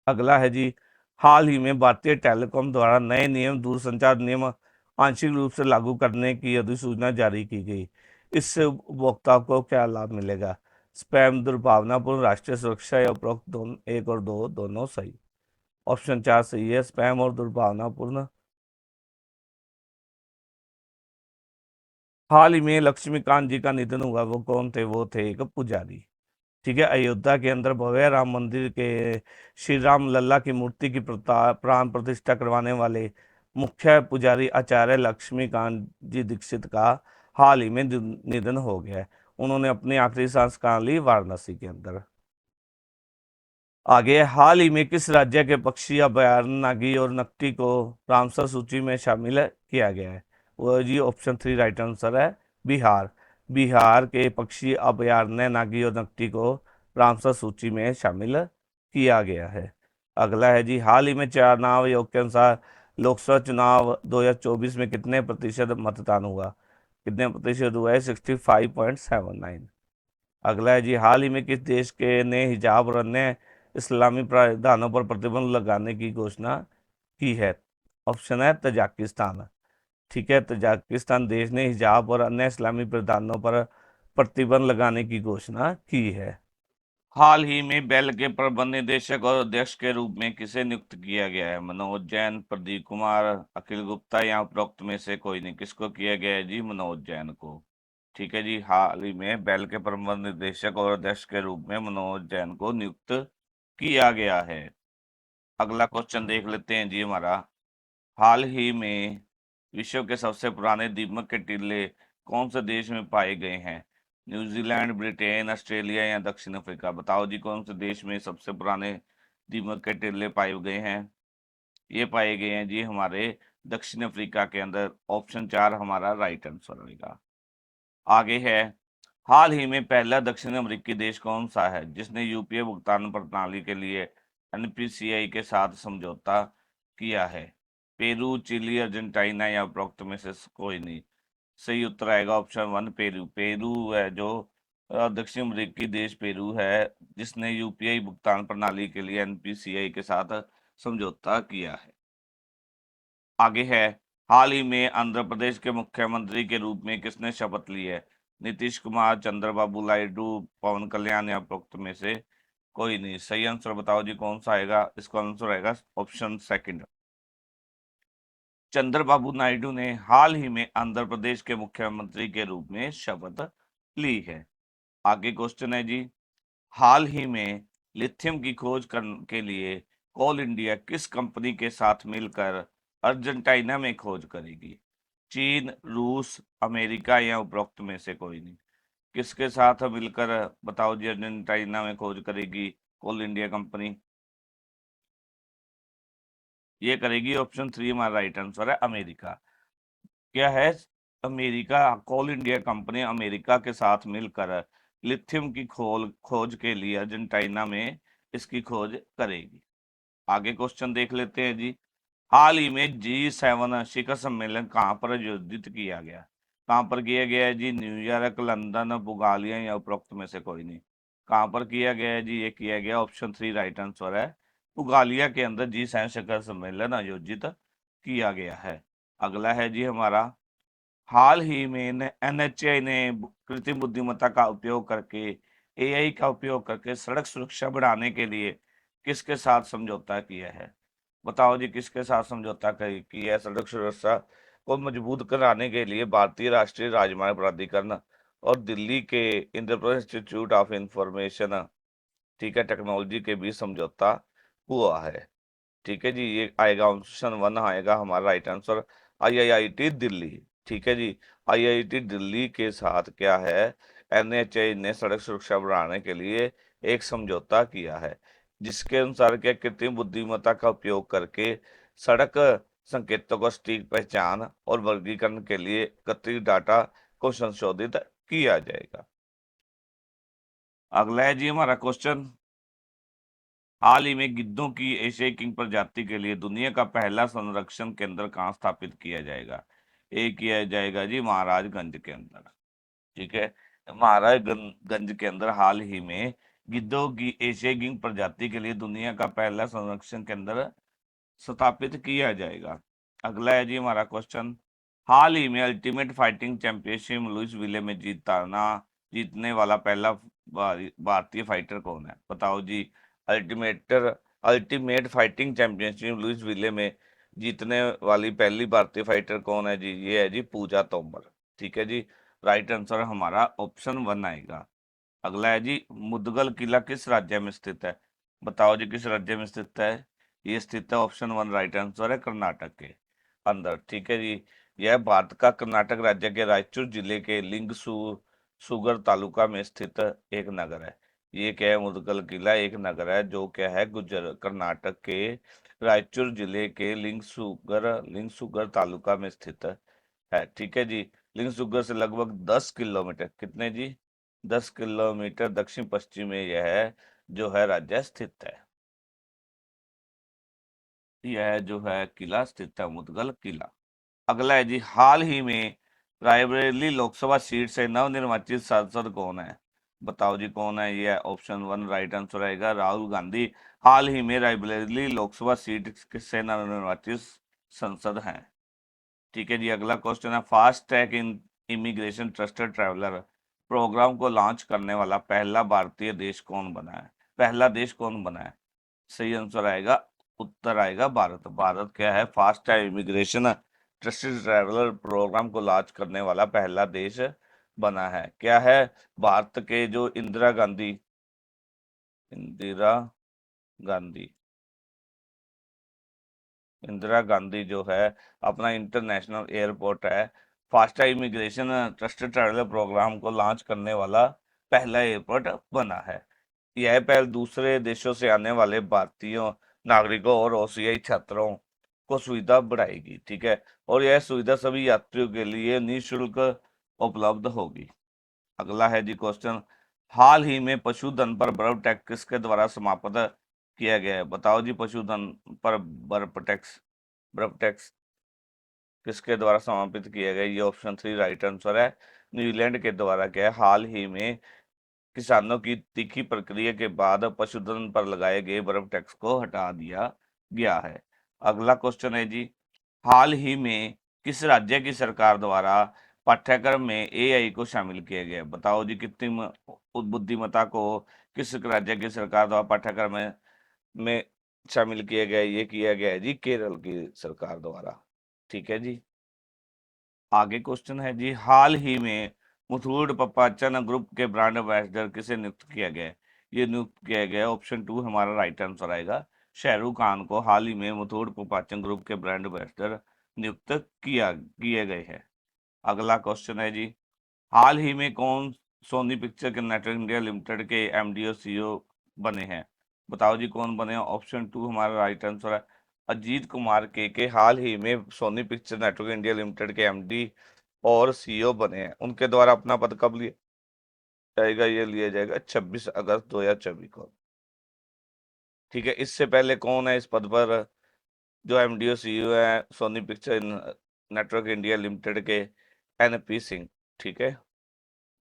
S1: अगला है जी, हाल ही में भारतीय टेलीकॉम द्वारा नए नियम दूरसंचार नियम आंशिक रूप से लागू करने की अधिसूचना जारी की गई। इससे उपभोक्ता को क्या लाभ मिलेगा? स्पैम, दुर्भावनापूर्ण, राष्ट्रीय सुरक्षा या उपरोक्त दोनों, 1 और 2 दोनों सही? ऑप्शन 4 सही है, स्पैम और दुर्भावनापूर्ण। हाल ही में लक्ष्मीकांत जी का निधन हुआ, वो कौन थे? वो थे एक पुजारी। ठीक है, अयोध्या के अंदर भव्य राम मंदिर के श्री राम लल्ला की मूर्ति की प्राण प्रतिष्ठा करवाने वाले मुख्य पुजारी आचार्य लक्ष्मीकांत जी दीक्षित का हाल ही में निधन हो गया है। उन्होंने अपनी आखिरी सांस कहाँ ली? वाराणसी के अंदर। आगे, हाल ही में किस राज्य के पक्षी अभयारण्य नागी और नकटी को रामसर सूची में शामिल किया गया है? वो जी ऑप्शन 3 राइट आंसर है, बिहार। बिहार के पक्षी अभयारण्य नागी और नकटी को रामसर सूची में शामिल किया गया है। अगला है जी, हाल ही में चुनाव आयोग के अनुसार लोकसभा चुनाव 2024 में कितने प्रतिशत मतदान हुआ? कितने प्रतिशत हुआ है? 65.79। अगला है जी, हाल ही में किस देश के ने हिजाब और अन्य इस्लामी प्रावधानों पर प्रतिबंध लगाने की घोषणा की है? ऑप्शन है तजाकिस्तान। ठीक है, तजाकिस्तान देश ने हिजाब और अन्य इस्लामी प्रावधानों पर प्रतिबंध लगाने की घोषणा की है। हाल ही में बेल के प्रबंध निदेशक और अध्यक्ष के रूप में किसे नियुक्त किया गया है? मनोज जैन, प्रदीप कुमार, अखिल गुप्ता या उपरोक्त में से कोई नहीं? किसको किया गया है जी? मनोज जैन को। ठीक है जी, हाल ही में बेल के प्रबंध निदेशक और अध्यक्ष के रूप में मनोज जैन को नियुक्त किया गया है। अगला क्वेश्चन देख लेते हैं जी हमारा, हाल ही में विश्व के सबसे पुराने दीमक के टीले कौन से देश में पाए गए हैं? न्यूजीलैंड, ब्रिटेन, ऑस्ट्रेलिया या दक्षिण अफ्रीका? बताओ जी कौन से देश में सबसे पुराने दीमक के टीले पाए गए हैं? ये पाए गए हैं जी हमारे दक्षिण अफ्रीका के अंदर। ऑप्शन 4 हमारा राइट आंसर होगा। आगे है, हाल ही में पहला दक्षिण अमेरिकी देश कौन सा है जिसने यूपीआई भुगतान प्रणाली के लिए एनपीसीआई के साथ समझौता किया है? पेरू, चिली, अर्जेंटीना या उपरोक्त में से कोई नहीं? सही उत्तर आएगा ऑप्शन 1 पेरू। पेरू है जो दक्षिण अमेरिकी देश पेरू है जिसने यूपीआई भुगतान प्रणाली के लिए एनपीसीआई के साथ समझौता किया है। आगे है, हाल ही में आंध्र प्रदेश के मुख्यमंत्री के रूप में किसने शपथ ली है? नीतीश कुमार, चंद्रबाबू नायडू, पवन कल्याण या उपरोक्त में से कोई नहीं? सही आंसर बताओ जी कौन सा आएगा? इसका आंसर आएगा ऑप्शन 2 चंद्रबाबू नायडू ने हाल ही में आंध्र प्रदेश के मुख्यमंत्री के रूप में शपथ ली है। आगे क्वेश्चन है जी, हाल ही में लिथियम की खोज करने के लिए कोल इंडिया किस कंपनी के साथ मिलकर अर्जेंटीना में खोज करेगी? चीन, रूस, अमेरिका या उपरोक्त में से कोई नहीं? किसके साथ मिलकर बताओ जी अर्जेंटीना में खोज करेगी कोल इंडिया कंपनी? ये करेगी ऑप्शन 3 हमारा राइट आंसर है, अमेरिका। क्या है? अमेरिका। कोल इंडिया कंपनी अमेरिका के साथ मिलकर लिथियम की खोज के लिए अर्जेंटीना में इसकी खोज करेगी। आगे क्वेश्चन देख लेते हैं जी, हाल ही में G7 शिखर सम्मेलन कहाँ पर आयोजित किया गया? कहाँ पर किया गया है जी? न्यूयॉर्क, लंदन, बुगालिया या उपरोक्त में से कोई नहीं? कहाँ पर किया गया है जी? ये किया गया ऑप्शन 3 राइट आंसर है, बुगालिया के अंदर G7 शिखर सम्मेलन आयोजित किया गया है। अगला है जी हमारा, हाल ही में एनएचए ने कृत्रिम बुद्धिमत्ता का उपयोग करके, एआई का उपयोग करके सड़क सुरक्षा बढ़ाने के लिए किसके साथ समझौता किया है? बताओ जी, किसके साथ समझौता किया है? सड़क सुरक्षा को मजबूत कराने के लिए भारतीय राष्ट्रीय राजमार्ग प्राधिकरण और दिल्ली के इंद्रप्रस्थ इंस्टीट्यूट ऑफ इंफॉर्मेशन, ठीक है, टेक्नोलॉजी के बीच समझौता हुआ है। ठीक है जी, ये आएगा ऑप्शन वन आएगा हमारा राइट आंसर, आईआईटी दिल्ली। ठीक है जी, आईआईटी दिल्ली के साथ क्या है, एनएचए ने सड़क सुरक्षा बढ़ाने के लिए एक समझौता किया है, जिसके अनुसार क्या कृत्रिम बुद्धिमत्ता का उपयोग करके सड़क संकेतों को सटीक पहचान और वर्गीकरण के लिए एकत्रित डाटा को संशोधित किया जाएगा। अगला है जी हमारा क्वेश्चन, हाल ही में गिद्धों की एशियाई किंग प्रजाति के लिए दुनिया का पहला संरक्षण केंद्र कहाँ स्थापित किया जाएगा? ये किया जाएगा जी महाराजगंज के अंदर। ठीक है, महाराजगंज के अंदर हाल ही में गिद्धों की एशियाई किंग प्रजाति के लिए दुनिया का पहला संरक्षण केंद्र स्थापित किया जाएगा। अगला है जी हमारा क्वेश्चन, हाल ही में अल्टीमेट फाइटिंग चैंपियनशिप लुइसविले में जीतने वाला पहला भारतीय फाइटर कौन है? बताओ जी, अल्टीमेट फाइटिंग चैंपियनशिप लुइसविले में जीतने वाली पहली भारतीय फाइटर कौन है जी? ये है जी पूजा तोमर। ठीक है जी, राइट आंसर हमारा ऑप्शन वन आएगा। अगला है जी, मुदगल किला किस राज्य में स्थित है? बताओ जी, किस राज्य में स्थित है? ये स्थित है, ऑप्शन वन राइट आंसर है, कर्नाटक के अंदर। ठीक है जी, यह भारत का कर्नाटक राज्य के रायचूर जिले के सुगर तालुका में स्थित एक नगर है। ये क्या है, मुदगल किला एक नगर है जो क्या है, कर्नाटक के रायचूर जिले के लिंगसुगर तालुका में स्थित है। ठीक है जी, लिंगसुगर से लगभग 10 किलोमीटर, कितने जी, 10 किलोमीटर दक्षिण पश्चिम में यह जो है राज्य स्थित है। यह जो है किला स्थित है, मुदगल किला। अगला है जी, हाल ही में रायबरेली लोकसभा सीट से नवनिर्वाचित सांसद कौन है? बताओ जी कौन है? ये ऑप्शन वन राइट आंसर रहेगा, राहुल गांधी हाल ही में रायबरेली लोकसभा सीट से नवनिर्वाचित संसद हैं। ठीक है जी, अगला क्वेश्चन है, fast track in immigration trusted traveller programme को लॉन्च करने वाला पहला भारतीय देश कौन बना है? पहला देश कौन बना है? सही आंसर आएगा, उत्तर आएगा भारत। भारत क्या है, fast track immigration trusted traveller programme को लॉन्च करने वाला पहला देश बना है। क्या है, भारत के जो इंदिरा गांधी इंदिरा गांधी जो है अपना इंटरनेशनल एयरपोर्ट है, fast immigration trusted traveller programme को लॉन्च करने वाला पहला एयरपोर्ट बना है। यह पहल दूसरे देशों से आने वाले भारतीयों नागरिकों और ओसीआई छात्रों को सुविधा बढ़ाएगी। ठीक है, और यह सुविधा सभी यात्रियों के लिए निःशुल्क उपलब्ध होगी। अगला है जी क्वेश्चन, हाल ही में पशुधन पर बर्फ टैक्स किसके द्वारा समाप्त किया गया है? बताओ जी, पशुधन पर बर्फ टैक्स किसके द्वारा समापित किया गया? ये ऑप्शन थ्री राइट आंसर है, न्यूजीलैंड के द्वारा। क्या है, हाल ही में किसानों की तीखी प्रक्रिया के बाद पशुधन पर लगाए गए बर्फ टैक्स को हटा दिया गया है। अगला क्वेश्चन है जी, हाल ही में किस राज्य की सरकार द्वारा पाठ्यक्रम में एआई को शामिल किया गया? बताओ जी, बुद्धिमत्ता को किस राज्य की सरकार द्वारा पाठ्यक्रम में शामिल किया गया? ये किया गया है जी केरल की सरकार द्वारा। ठीक है जी, आगे क्वेश्चन है जी, हाल ही में मुथूट पपाचन ग्रुप के ब्रांड एम्बेसडर किसे नियुक्त किया गया है? ये नियुक्त किया गया है, ऑप्शन टू हमारा राइट आंसर आएगा, शाहरुख खान को हाल ही में मुथूट पपाचन ग्रुप के ब्रांड एम्बेसडर नियुक्त किए गए हैं। अगला क्वेश्चन है जी, हाल ही में कौन सोनी पिक्चर के नेटवर्क इंडिया लिमिटेड के एमडी और सीईओ बने हैं? बताओ जी कौन बने हैं? ऑप्शन टू हमारा राइट आंसर है, अजीत कुमार के हाल ही में Sony picture network India limited के एमडी और सीईओ बने हैं। उनके द्वारा अपना पद कब लिया जाएगा? ये लिया जाएगा 26 अगस्त 2024 को। ठीक है, इससे पहले कौन है इस पद पर? जो एमडी और सीईओ है Sony picture network India limited के, एनपी सिंह। ठीक है,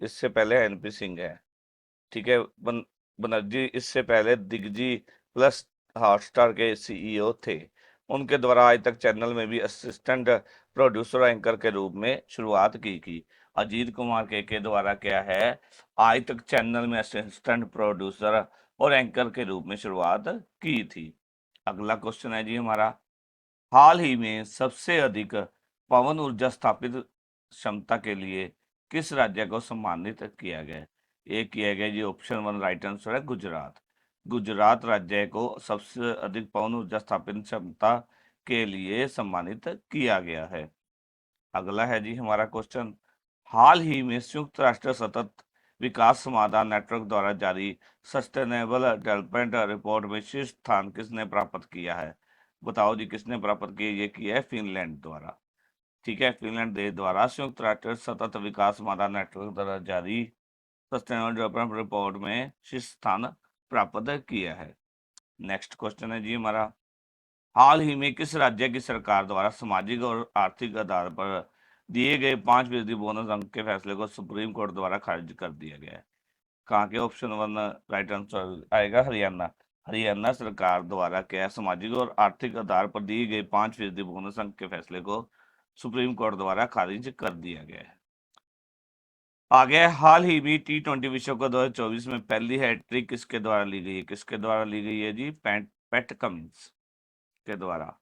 S1: इससे पहले एनपी सिंह है। ठीक है, बनर्जी इससे पहले दिग्जी प्लस हॉटस्टार के सीईओ थे। उनके द्वारा आज तक चैनल में भी असिस्टेंट प्रोड्यूसर एंकर के रूप में शुरुआत की। अजीत कुमार के द्वारा क्या है, आज तक चैनल में असिस्टेंट प्रोड्यूसर और एंकर के रूप में शुरुआत की थी। अगला क्वेश्चन है जी हमारा, हाल ही में सबसे अधिक पवन ऊर्जा स्थापित क्षमता के लिए किस राज्य को सम्मानित किया गया? ये किया गया जी, ऑप्शन वन राइट आंसर है गुजरात। गुजरात राज्य को सबसे अधिक पवन ऊर्जा स्थापित क्षमता के लिए सम्मानित किया गया है। अगला है जी हमारा क्वेश्चन, हाल ही में संयुक्त राष्ट्र सतत विकास समाधान नेटवर्क द्वारा जारी सस्टेनेबल डेवलपमेंट रिपोर्ट में शीर्ष स्थान किसने प्राप्त किया है? बताओ जी, किसने प्राप्त किया? ये किया है फिनलैंड द्वारा। ठीक है, फिनलैंड देश द्वारा संयुक्त राष्ट्र सतत विकास समाधान नेटवर्क द्वारा जारी सस्टेनेबल डेवलपमेंट रिपोर्ट में शीर्ष स्थान प्राप्त किया है। नेक्स्ट क्वेश्चन है जी हमारा, हाल ही में किस राज्य की सरकार द्वारा सामाजिक और आर्थिक आधार पर दिए गए 5% बोनस अंक के फैसले को सुप्रीम कोर्ट द्वारा खारिज कर दिया गया है? कहाँ के? ऑप्शन वन राइट आंसर आएगा हरियाणा। हरियाणा सरकार द्वारा क्या सामाजिक और आर्थिक आधार पर दिए गए 5% बोनस अंक के फैसले को सुप्रीम कोर्ट द्वारा खारिज कर दिया गया है। आगे हाल ही में T20 विश्व कप 2024 में पहली हैट्रिक किसके द्वारा ली गई है? किसके द्वारा ली गई है जी? पैट कमिंस के द्वारा।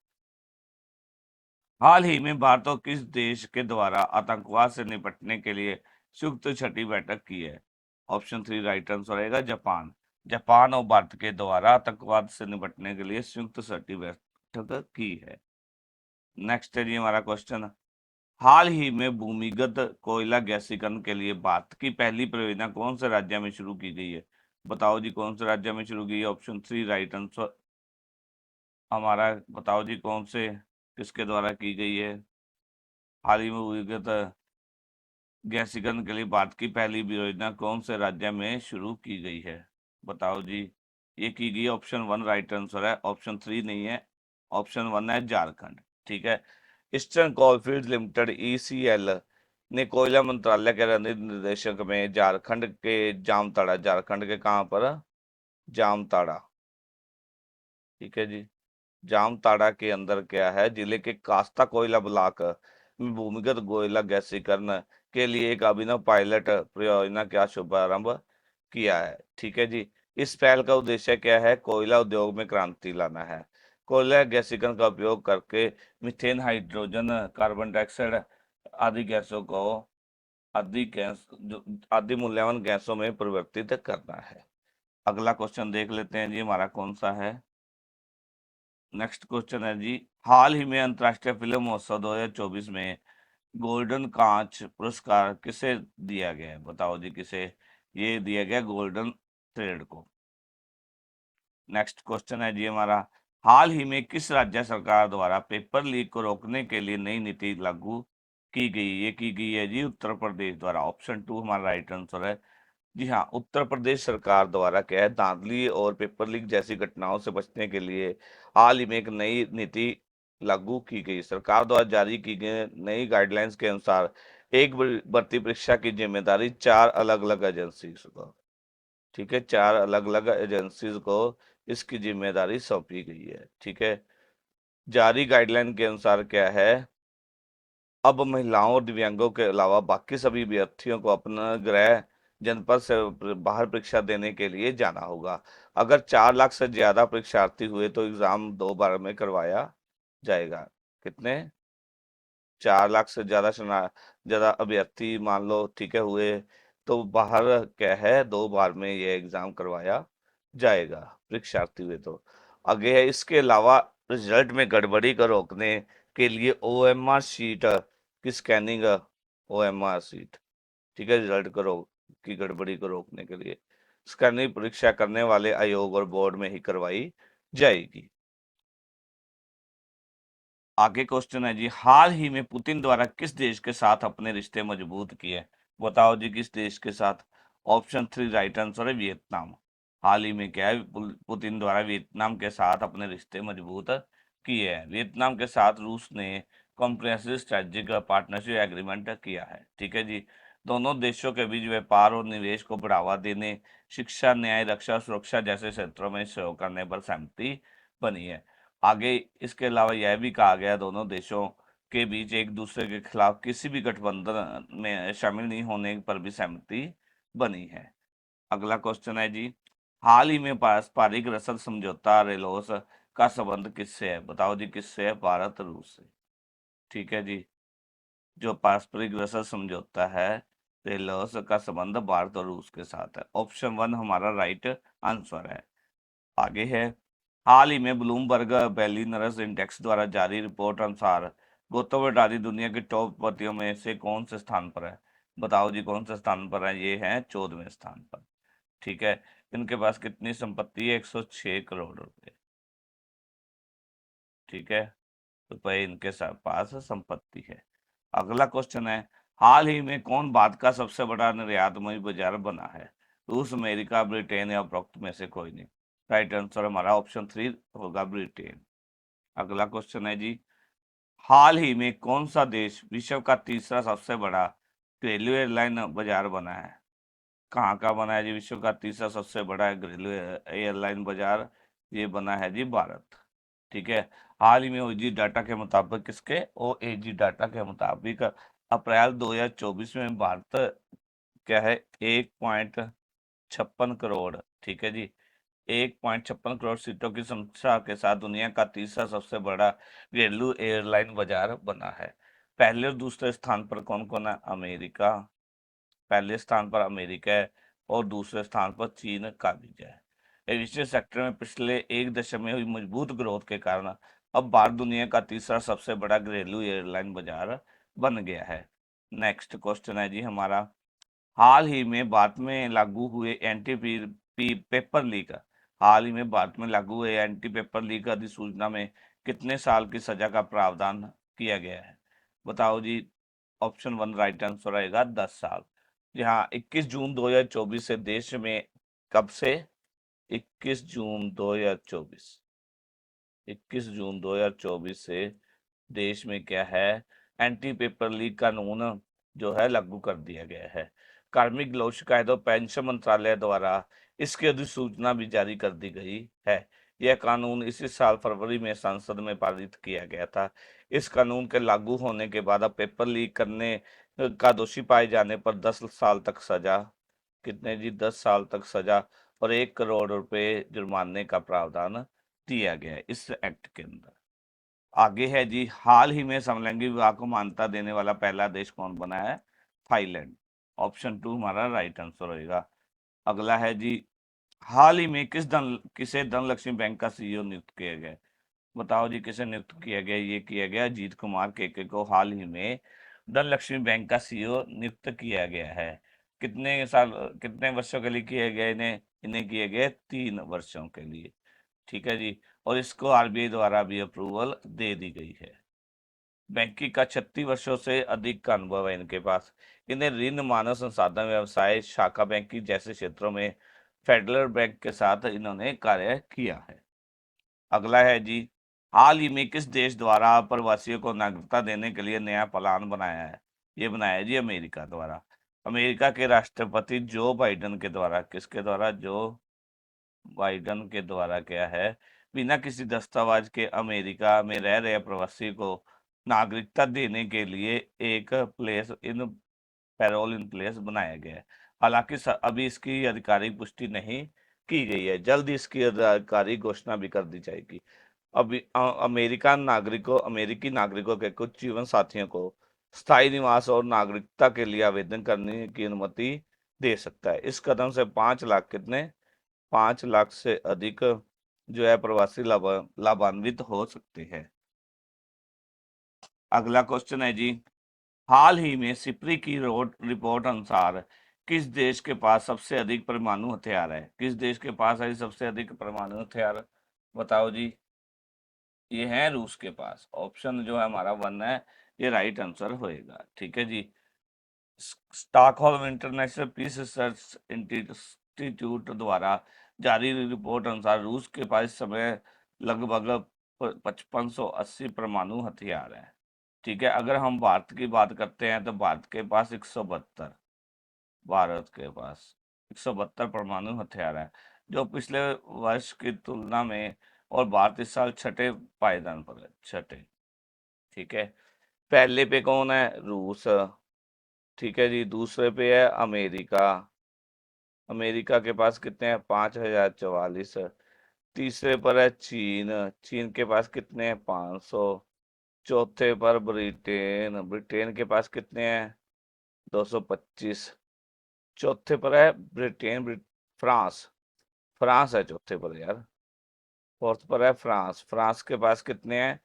S1: हाल ही में भारत और किस देश के द्वारा आतंकवाद से निपटने के लिए संयुक्त छठी बैठक की है? ऑप्शन थ्री राइट आंसर रहेगा जापान। जापान और भारत के द्वारा आतंकवाद से निपटने के लिए संयुक्त छठी बैठक की है। नेक्स्ट है जी हमारा क्वेश्चन, हाल ही में भूमिगत कोयला गैसीकरण के लिए भारत की पहली परियोजना कौन से राज्य में शुरू की गई है? बताओ जी, कौन से राज्य में शुरू की है? ऑप्शन थ्री राइट आंसर हमारा, बताओ जी कौन से, किसके द्वारा की गई है? हाल ही में भूमिगत गैसीकरण के लिए भारत की पहली परियोजना कौन से राज्य में शुरू की गई है? बताओ जी। ये की गई ऑप्शन वन राइट आंसर है, ऑप्शन थ्री नहीं है, ऑप्शन वन है झारखंड। ठीक है, ईस्टर्न कोलफील्ड लिमिटेड ईसीएल ने कोयला मंत्रालय के निर्देशक में झारखंड के जामताड़ा, झारखंड के कहाँ पर? जामताड़ा। ठीक है जी, जामताड़ा के अंदर क्या है, जिले के कास्ता कोयला ब्लॉक में भूमिगत कोयला गैसीकरण के लिए एक अभिनव पायलट परियोजना का शुभारंभ किया है। ठीक है जी, इस पहल का उद्देश्य क्या है? कोयला उद्योग में क्रांति लाना है। कोयला गैसीकरण का उपयोग करके मीथेन, हाइड्रोजन, कार्बन डाइऑक्साइड आदि गैसों को आदि मूल्यवान गैसों में परिवर्तित करना है। अगला क्वेश्चन देख लेते हैं जी हमारा कौन सा है। नेक्स्ट क्वेश्चन है जी, हाल ही में अंतर्राष्ट्रीय फिल्म महोत्सव 2024 में गोल्डन कांच पुरस्कार किसे दिया गया है? बताओ जी किसे? ये दिया गया गोल्डन थ्रेड को। नेक्स्ट क्वेश्चन है जी हमारा, हाल ही में किस राज्य सरकार द्वारा पेपर लीक को रोकने के लिए नई नीति लागू की गई? ये की गई है जी उत्तर प्रदेश द्वारा। ऑप्शन टू हमारा राइट आंसर है। जी हाँ, उत्तर प्रदेश सरकार द्वारा क्या है, धांधली और पेपर लीक जैसी घटनाओं से बचने के लिए हाल ही में एक नई नीति लागू की गई। सरकार द्वारा जारी की गई नई गाइडलाइंस के अनुसार एक भर्ती परीक्षा की जिम्मेदारी चार अलग अलग एजेंसी को, ठीक है, चार अलग अलग एजेंसीज को इसकी जिम्मेदारी सौंपी गई है। ठीक है, जारी गाइडलाइन के अनुसार क्या है, अब महिलाओं और दिव्यांगों के अलावा बाकी सभी अभ्यर्थियों को अपना गृह जनपद से बाहर परीक्षा देने के लिए जाना होगा। अगर 4 लाख से ज्यादा परीक्षार्थी हुए तो एग्जाम 2 बार में करवाया जाएगा। कितने? 4 लाख से ज्यादा अभ्यर्थी मान लो, ठीक है, हुए तो बाहर क्या है, 2 बार में ये एग्जाम करवाया जाएगा परीक्षार्थी हुए तो। आगे है, इसके अलावा रिजल्ट में गड़बड़ी को रोकने के लिए ओएमआर शीट की स्कैनिंग, ओएमआर शीट, ठीक है, रिजल्ट को की गड़बड़ी को रोकने के लिए स्कैनिंग परीक्षा करने वाले आयोग और बोर्ड में ही करवाई जाएगी। आगे क्वेश्चन है जी, हाल ही में पुतिन द्वारा किस देश के साथ अपने रिश्ते मजबूत किए? बताओ जी किस देश के साथ? ऑप्शन थ्री राइट आंसर है वियतनाम। हाल ही में क्या है, पुतिन द्वारा वियतनाम के साथ अपने रिश्ते मजबूत किए हैं। वियतनाम के साथ रूस ने कॉम्प्रिहेंसिव स्ट्रेटेजिक पार्टनरशिप एग्रीमेंट किया है। ठीक है जी, दोनों देशों के बीच व्यापार और निवेश को बढ़ावा देने, शिक्षा, न्याय, रक्षा, सुरक्षा जैसे क्षेत्रों में सहयोग करने पर सहमति बनी है। आगे इसके अलावा यह भी कहा गया दोनों देशों के बीच एक दूसरे के खिलाफ किसी भी गठबंधन में शामिल नहीं होने पर भी सहमति बनी है। अगला क्वेश्चन है जी, हाल ही में पारस्परिक रसद समझौता रेलोस का संबंध किससे है? बताओ जी किससे है? भारत रूस से। ठीक है जी, जो पारस्परिक रसद समझौता है रेलोस का संबंध भारत और रूस के साथ है। ऑप्शन 1 हमारा राइट आंसर है। आगे है, हाल ही में ब्लूमबर्ग बेलिनरस इंडेक्स द्वारा जारी रिपोर्ट अनुसार गौतम अडानी दुनिया के टॉप पतियों में से कौन से स्थान पर है? बताओ जी कौन से स्थान पर है? ये है 14वें स्थान पर। ठीक है, इनके पास कितनी संपत्ति है? 106 करोड़ रुपए। ठीक है, रुपए इनके पास संपत्ति है। अगला क्वेश्चन है, हाल ही में कौन भारत का सबसे बड़ा निर्यातमयी बाजार बना है? रूस, अमेरिका, ब्रिटेन या उपरोक्त में से कोई नहीं। राइट आंसर हमारा ऑप्शन 3 होगा, ब्रिटेन। अगला क्वेश्चन है जी, हाल ही में कौन सा देश विश्व का तीसरा सबसे बड़ा घरेलू एयरलाइन बाजार बना है? कहाँ का बना है जी विश्व का तीसरा सबसे बड़ा घरेलू एयरलाइन बाजार? ये बना है जी भारत। ठीक है, हाल ही में ओजी डाटा के मुताबिक, किसके? ओएजी डाटा के मुताबिक अप्रैल 2024 में भारत क्या है, 1.56 करोड़, ठीक है जी, 1.56 करोड़ सीटों की संख्या के साथ दुनिया का तीसरा सबसे बड़ा घरेलू एयरलाइन बाजार बना है। पहले और दूसरे स्थान पर कौन कौन है? अमेरिका, पहले स्थान पर अमेरिका है और दूसरे स्थान पर चीन का विजय है। एविएशन सेक्टर में पिछले एक दशक में हुई मजबूत ग्रोथ के कारण अब भारत दुनिया का तीसरा सबसे बड़ा घरेलू एयरलाइन बाजार बन गया है। नेक्स्ट क्वेश्चन है जी हमारा, हाल ही में भारत में लागू हुए एंटी पेपर लीक, हाल ही में भारत में लागू हुए एंटी पेपर लीक अधिसूचना में कितने साल की सजा का प्रावधान किया गया है? बताओ जी। ऑप्शन 1 राइट आंसर रहेगा 10 साल। जी हाँ, 21 जून 2024 से देश में, कब से? 21 जून 2024, 21 जून 2024 से देश में क्या है, एंटी पेपर लीक कानून जो है लागू कर दिया गया है। कार्मिक लोक शिकायत और पेंशन मंत्रालय द्वारा इसकी अधिसूचना भी जारी कर दी गई है। यह कानून इसी साल फरवरी में संसद में पारित किया गया था। इस कानून के लागू होने के बाद अब पेपर लीक करने का दोषी पाए जाने पर 10 साल तक सजा, कितने जी, 10 साल तक सजा और 1 करोड़ रुपए जुर्माने का प्रावधान दिया गया है इस एक्ट के अंदर। आगे है जी, हाल ही में समलैंगिक विवाह को मान्यता देने वाला पहला देश कौन बना है? थाईलैंड। ऑप्शन 2 हमारा राइट आंसर होगा। अगला है जी, हाल ही में किसे धनलक्ष्मी बैंक का सीईओ नियुक्त किया गया? बताओ जी किसे नियुक्त किया गया? ये किया गया अजीत कुमार केके को हाल ही में धनलक्ष्मी बैंक का सीईओ नियुक्त किया गया है। कितने साल, कितने वर्षों के लिए किया गया? इन्हें इन्हें किए गए 3 वर्षों के लिए। ठीक है जी, और इसको आरबीआई द्वारा भी अप्रूवल दे दी गई है। बैंकिंग का 36 वर्षों से अधिक का अनुभव है इनके पास। इन्हें ऋण, मानव संसाधन, व्यवसाय, शाखा बैंकिंग जैसे क्षेत्रों में फेडरल बैंक के साथ इन्होंने कार्य किया है। अगला है जी, हाल ही में किस देश द्वारा अप्रवासियों को नागरिकता देने के लिए नया प्लान बनाया है? ये बनाया है जी अमेरिका द्वारा। अमेरिका के राष्ट्रपति जो बाइडन के द्वारा, किसके द्वारा? जो बाइडन के द्वारा क्या है, बिना किसी दस्तावेज के अमेरिका में रह रहे प्रवासी को नागरिकता देने के लिए एक place in parole in place बनाया गया है। हालांकि अभी इसकी आधिकारिक पुष्टि नहीं की गई है, जल्द इसकी आधिकारिक घोषणा भी कर दी जाएगी। अभी अमेरिकी नागरिकों के कुछ जीवन साथियों को स्थायी निवास और नागरिकता के लिए आवेदन करने की अनुमति दे सकता है। इस कदम से 5 लाख, कितने, 5 लाख से अधिक जो है प्रवासी लाभान्वित हो सकते हैं। अगला क्वेश्चन है जी, हाल ही में सिप्री की रिपोर्ट अनुसार किस देश के पास सबसे अधिक परमाणु हथियार है? किस देश के पास है सबसे अधिक परमाणु हथियार? बताओ जी। ये है रूस के पास। ऑप्शन जो है हमारा 1 है, ये राइट आंसर होएगा। ठीक है जी, Stockholm International Peace Research Institute द्वारा जारी रिपोर्ट अनुसार रूस के पास इस समय लगभग 5580 परमाणु हथियार है। ठीक है, अगर हम भारत की बात करते हैं तो भारत के पास 172, भारत के पास 172 परमाणु हथियार है, जो पिछले वर्ष की तुलना में, और भारत इस साल छठे पायदान पर है, छठे। ठीक है, पहले पे कौन है? रूस। ठीक है जी। दूसरे पे है अमेरिका। अमेरिका के पास कितने हैं? 5044। तीसरे पर है चीन। चीन के पास कितने हैं? 500। चौथे पर ब्रिटेन। ब्रिटेन के पास कितने हैं? 225। चौथे पर है फ्रांस। फ्रांस है चौथे पर यार। फोर्थ पर है फ्रांस। फ्रांस के पास कितने हैं?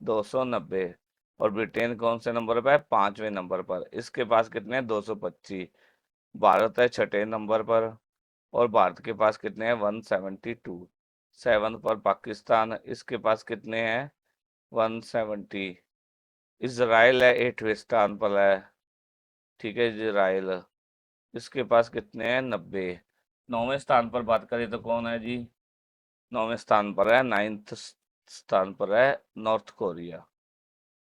S1: 290। और ब्रिटेन कौन से नंबर पर है? 5वें नंबर पर। इसके पास कितने हैं? 225। भारत है छठे नंबर पर। और भारत के पास कितने हैं? 172। सेवन पर पाकिस्तान। इसके पास कितने हैं? 170। इसराइल है 8वें स्थान पर है। ठीक है इसराइल। इसके पास कितने हैं? 90। 9वें स्थान पर बात करें तो कौन है जी? 9वें स्थान पर है, 9th स्थान पर है नॉर्थ कोरिया।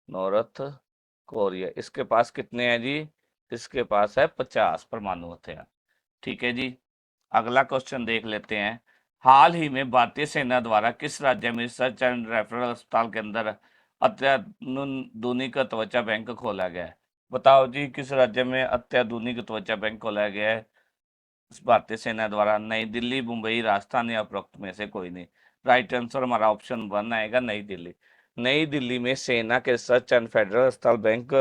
S1: North Korea. इसके पास कितने हैं जी? इसके पास है 50 परमाणु हथियार। ठीक है जी। अगला क्वेश्चन देख लेते हैं। हाल ही में भारतीय सेना द्वारा किस राज्य में रिसर्च एंड रेफरल अस्पताल के अंदर अत्याधुनिक त्वचा बैंक खोला गया है? बताओ जी किस राज्य में अत्याधुनिक त्वचा बैंक खोला गया है भारतीय सेना द्वारा? नई दिल्ली, मुंबई, राजस्थान या उपरोक्त में से कोई नहीं। राइट आंसर हमारा ऑप्शन 1 आएगा, नई दिल्ली। नई दिल्ली में सेना के रिसर्च एंड फेडरल अस्पताल बैंक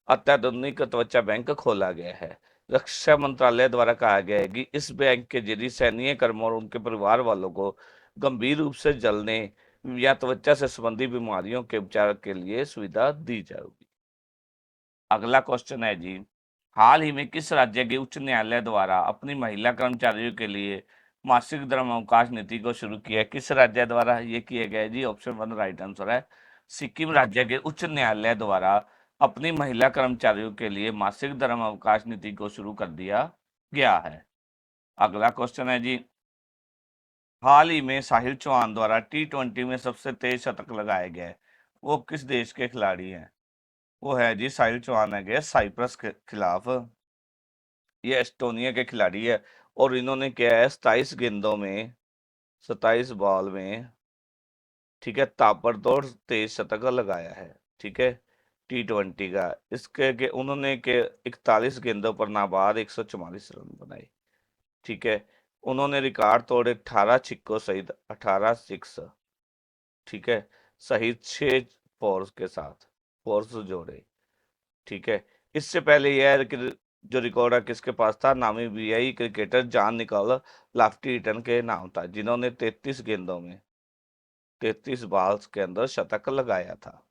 S1: अत्याधुनिक त्वचा बैंक खोला गया है। रक्षा मंत्रालय द्वारा कहा गया है कि इस बैंक के जरिए सैन्य कर्मियों और उनके परिवार वालों को गंभीर रूप से जलने या त्वचा से संबंधित बीमारियों के उपचार के लिए सुविधा दी जाएगी। अगला क्वेश्चन है जी। हाल ही में किस राज्य के उच्च न्यायालय द्वारा अपनी महिला कर्मचारियों के लिए मासिक धर्म अवकाश नीति को शुरू किया है? किस राज्य द्वारा ये किया गया है जी? ऑप्शन 1 राइट आंसर है। सिक्किम राज्य के उच्च न्यायालय द्वारा अपनी महिला कर्मचारियों के लिए मासिक धर्म अवकाश नीति को शुरू कर दिया गया है। अगला क्वेश्चन है जी। हाल ही में साहिल चौहान द्वारा T20 में सबसे तेज शतक लगाया गया है, वो किस देश के खिलाड़ी हैं? वो है जी साहिल चौहान है गए साइप्रस के खिलाफ। ये एस्टोनिया के खिलाड़ी है। और इन्होंने क्या है 27 बॉल में, ठीक है, ताबड़तोड़ तेज शतक लगाया है। ठीक है T20 का। इसके उन्होंने के 41 गेंदों पर नाबाद 144 रन बनाए। ठीक है। उन्होंने रिकॉर्ड तोड़े 18 छिक्कों सहित 18 सिक्स। ठीक है। सहित 6 फोर्स के साथ फोर्स जोड़े। ठीक है। इससे पहले यह जो रिकॉर्ड है किसके पास था? नामीबियाई क्रिकेटर जॉन निकोला लाफ्टी-इटन के नाम था, जिन्होंने 33 गेंदों में 33 बॉल्स के अंदर शतक लगाया था।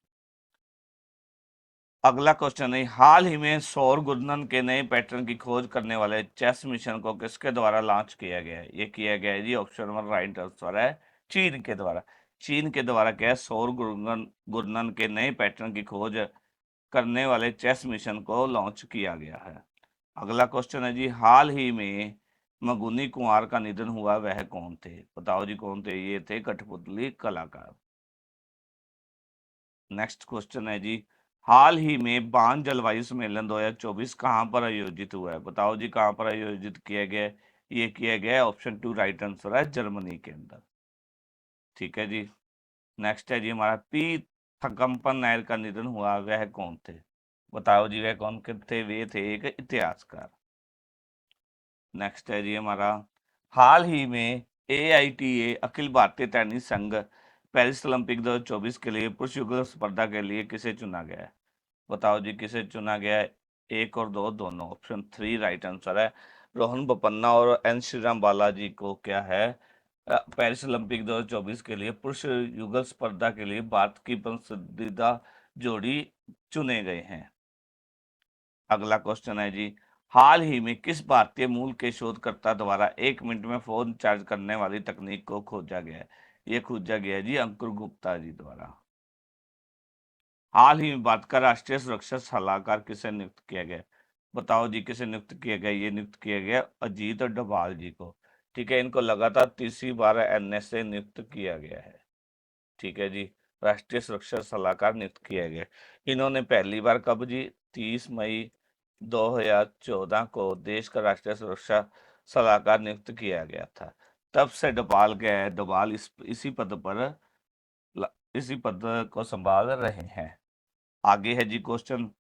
S1: अगला क्वेश्चन है। हाल ही में सौर घूर्णन के नए पैटर्न की खोज करने वाले चेस मिशन को किसके द्वारा लॉन्च किया गया है? ये किया गया है जी ऑप्शन 1 राइट आंसर है चीन के द्वारा। चीन के द्वारा क्या है सौर घूर्णन घूर्णन के नए पैटर्न की खोज करने वाले चेस मिशन को लॉन्च किया गया है। अगला क्वेश्चन है जी। हाल ही में मगुनी कुंवर का निधन हुआ, वह कौन थे? बताओ जी कौन थे? ये थे कठपुतली कलाकार। नेक्स्ट क्वेश्चन है जी। हाल ही में बान जलवायु सम्मेलन 2024 कहां पर आयोजित हुआ है? बताओ जी कहां पर आयोजित किया गया है? ये किया गया है ऑप्शन 2 राइट आंसर है जर्मनी के अंदर। ठीक है जी। नेक्स्ट है जी हमारा पी थकम्पन नायर का निधन हुआ, वह कौन थे? बताओ जी वह कौन के थे? वे थे एक इतिहासकार। नेक्स्ट है जी हमारा। हाल ही में AITA अखिल भारतीय टेनिस संघ पेरिस ओलंपिक 2024 के लिए पुरुष युगल स्पर्धा के लिए किसे चुना गया है? बताओ जी किसे चुना गया है? 1 और 2 दोनों। ऑप्शन 3 राइट आंसर है। रोहन बोपन्ना और एन श्रीराम बालाजी को क्या है पेरिस ओलंपिक 2024 के लिए पुरुष युगल स्पर्धा के लिए भारत की पसंदीदा जोड़ी चुने गए हैं। अगला क्वेश्चन है जी। हाल ही में किस भारतीय मूल के शोधकर्ता द्वारा 1 मिनट में फोन चार्ज करने वाली तकनीक को खोजा गया है? ये खोजा गया है जी अंकुर गुप्ता जी द्वारा। हाल ही में भारत का राष्ट्रीय सुरक्षा सलाहकार किसे नियुक्त किया गया? बताओ जी किसे नियुक्त किया गया? ये नियुक्त किया गया अजीत डोभाल जी को। ठीक है। इनको लगातार तीसरी बार NSA नियुक्त किया गया है। ठीक है जी। राष्ट्रीय सुरक्षा सलाहकार नियुक्त किया गया। इन्होंने पहली बार कब जी? 30 मई 2014 को देश का राष्ट्रीय सुरक्षा सलाहकार नियुक्त किया गया था। तब से डोभाल क्या है? डोभाल इसी पद को संभाल रहे हैं। आगे है जी क्वेश्चन,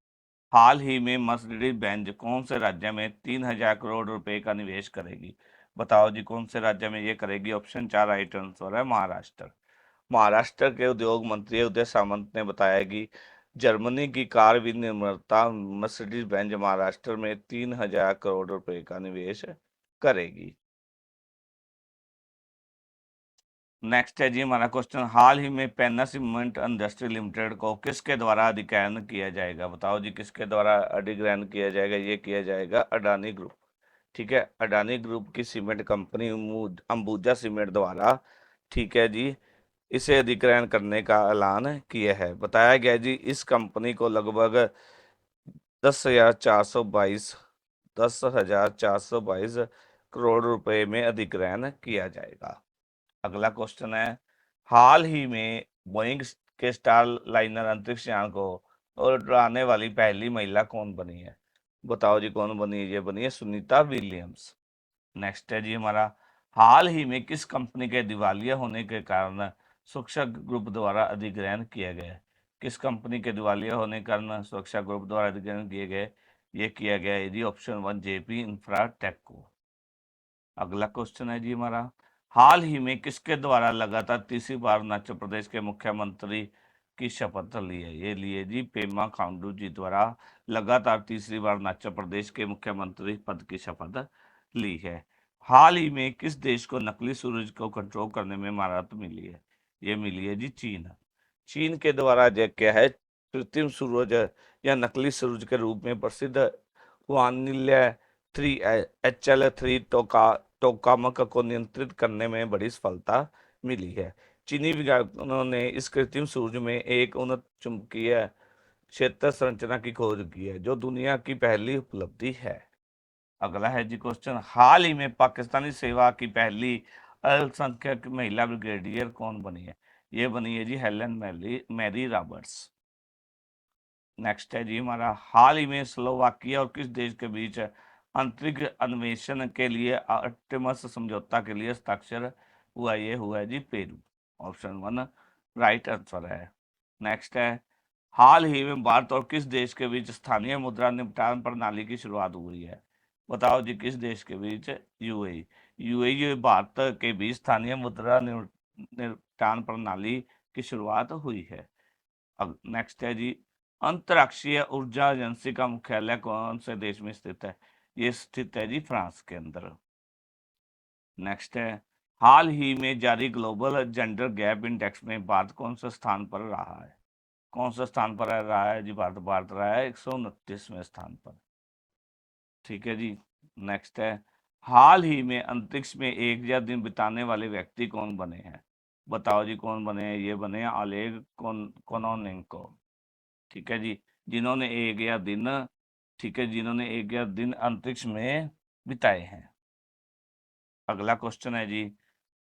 S1: हाल ही में मर्सिडीज बेंज कौन से राज्य में 3,000 करोड़ रुपए का निवेश करेगी? बताओ जी कौन से राज्य में ये करेगी? ऑप्शन 4 राइट आंसर है महाराष्ट्र। महाराष्ट्र के उद्योग मंत्री उदय सामंत ने बताया कि जर्मनी की कार विनिर्माता मर्सिडीज बेंज महाराष्ट्र में 3,000 करोड़ रुपए का निवेश करेगी। नेक्स्ट है जी हमारा क्वेश्चन, हाल ही में पेन्ना सीमेंट इंडस्ट्री लिमिटेड को किसके द्वारा अधिग्रहण किया जाएगा? बताओ जी किसके द्वारा अधिग्रहण किया जाएगा? ये किया जाएगा अडानी ग्रुप। ठीक है, अडानी ग्रुप की सीमेंट कंपनी अंबुजा सीमेंट द्वारा, ठीक है जी, इसे अधिग्रहण करने का ऐलान किया है। बताया गया जी इस कंपनी को लगभग 10,422 10,422 करोड़ रुपए में अधिग्रहण किया जाएगा। अगला क्वेश्चन है, हाल ही में बोइंग के स्टार लाइनर अंतरिक्ष यान को उड़ाने वाली पहली महिला कौन बनी है? बताओ जी कौन बनी है? ये बनी है सुनीता विलियम्स। नेक्स्ट है जी हमारा, हाल ही में किस कंपनी के दिवालिया होने के कारण सुरक्षा ग्रुप द्वारा अधिग्रहण किया गया है? किस कंपनी के दिवालिया होने के कारण सुरक्षा ग्रुप द्वारा अधिग्रहण किए गए? ये किया गया है जी ऑप्शन 1 जेपी इंफ्राटेक को। अगला क्वेश्चन है जी हमारा, हाल ही में किसके द्वारा लगातार तीसरी बार अरुणाचल प्रदेश के मुख्यमंत्री की शपथ ली है? ये लिए जी पेमा खांडू जी द्वारा लगातार तीसरी बार अरुणाचल प्रदेश के मुख्यमंत्री पद की शपथ ली है। हाल ही में किस देश को नकली सूरज को कंट्रोल करने में महारत मिली है? ये मिली है जी चीन। चीन के द्वारा जो क्या है, कृत्रिम सूरज या नकली सूरज के रूप में प्रसिद्ध वानिल्य 3 HL3 टोकामक को नियंत्रित करने में बड़ी सफलता मिली है। चीनी वैज्ञानिकों ने इस कृत्रिम सूरज में एक उन्नत चुंबकीय क्षेत्र संरचना की खोज की है, जो दुनिया की पहली उपलब्धि है। अगला है जी क्वेश्चन, हाल ही में पाकिस्तानी सेवा की पहली अल्पसंख्यक महिला ब्रिगेडियर कौन बनी है? ये बनी है जी Helen Mary Mary Roberts. Next है जी हमारा, हाल ही में स्लोवाकिया और किस देश के बीच अंतरिक्ष अन्वेषण के लिए आर्टेमस समझौता के लिए हस्ताक्षर हुआ? ये हुआ है जी पेरू। ऑप्शन 1 राइट आंसर है। नेक्स्ट है, हाल ही में भारत और किस देश के बीच स्थानीय मुद्रा निपटान प्रणाली की शुरुआत हुई है? बताओ जी किस देश के बीच? यूएई। यूएई भारत के बीच स्थानीय मुद्रा निपटान प्रणाली की शुरुआत हुई है। अब नेक्स्ट है जी, अंतरराष्ट्रीय ऊर्जा एजेंसी का मुख्यालय कौन से देश में स्थित है? ये स्थित है जी फ्रांस के अंदर। नेक्स्ट है, हाल ही में जारी ग्लोबल जेंडर गैप इंडेक्स में भारत कौन से स्थान पर रहा है? कौन सा स्थान पर रहा है जी? भारत भारत रहा है 129वें स्थान पर। ठीक है जी। नेक्स्ट है, हाल ही में अंतरिक्ष में एक या दिन बिताने वाले व्यक्ति कौन बने हैं? बताओ जी कौन बने हैं? ये बने हैं ओलेग कोनोनेंको। ठीक है जी, जिन्होंने एक या दिन, ठीक है, जिन्होंने एक या दिन अंतरिक्ष में बिताए हैं। अगला क्वेश्चन है जी,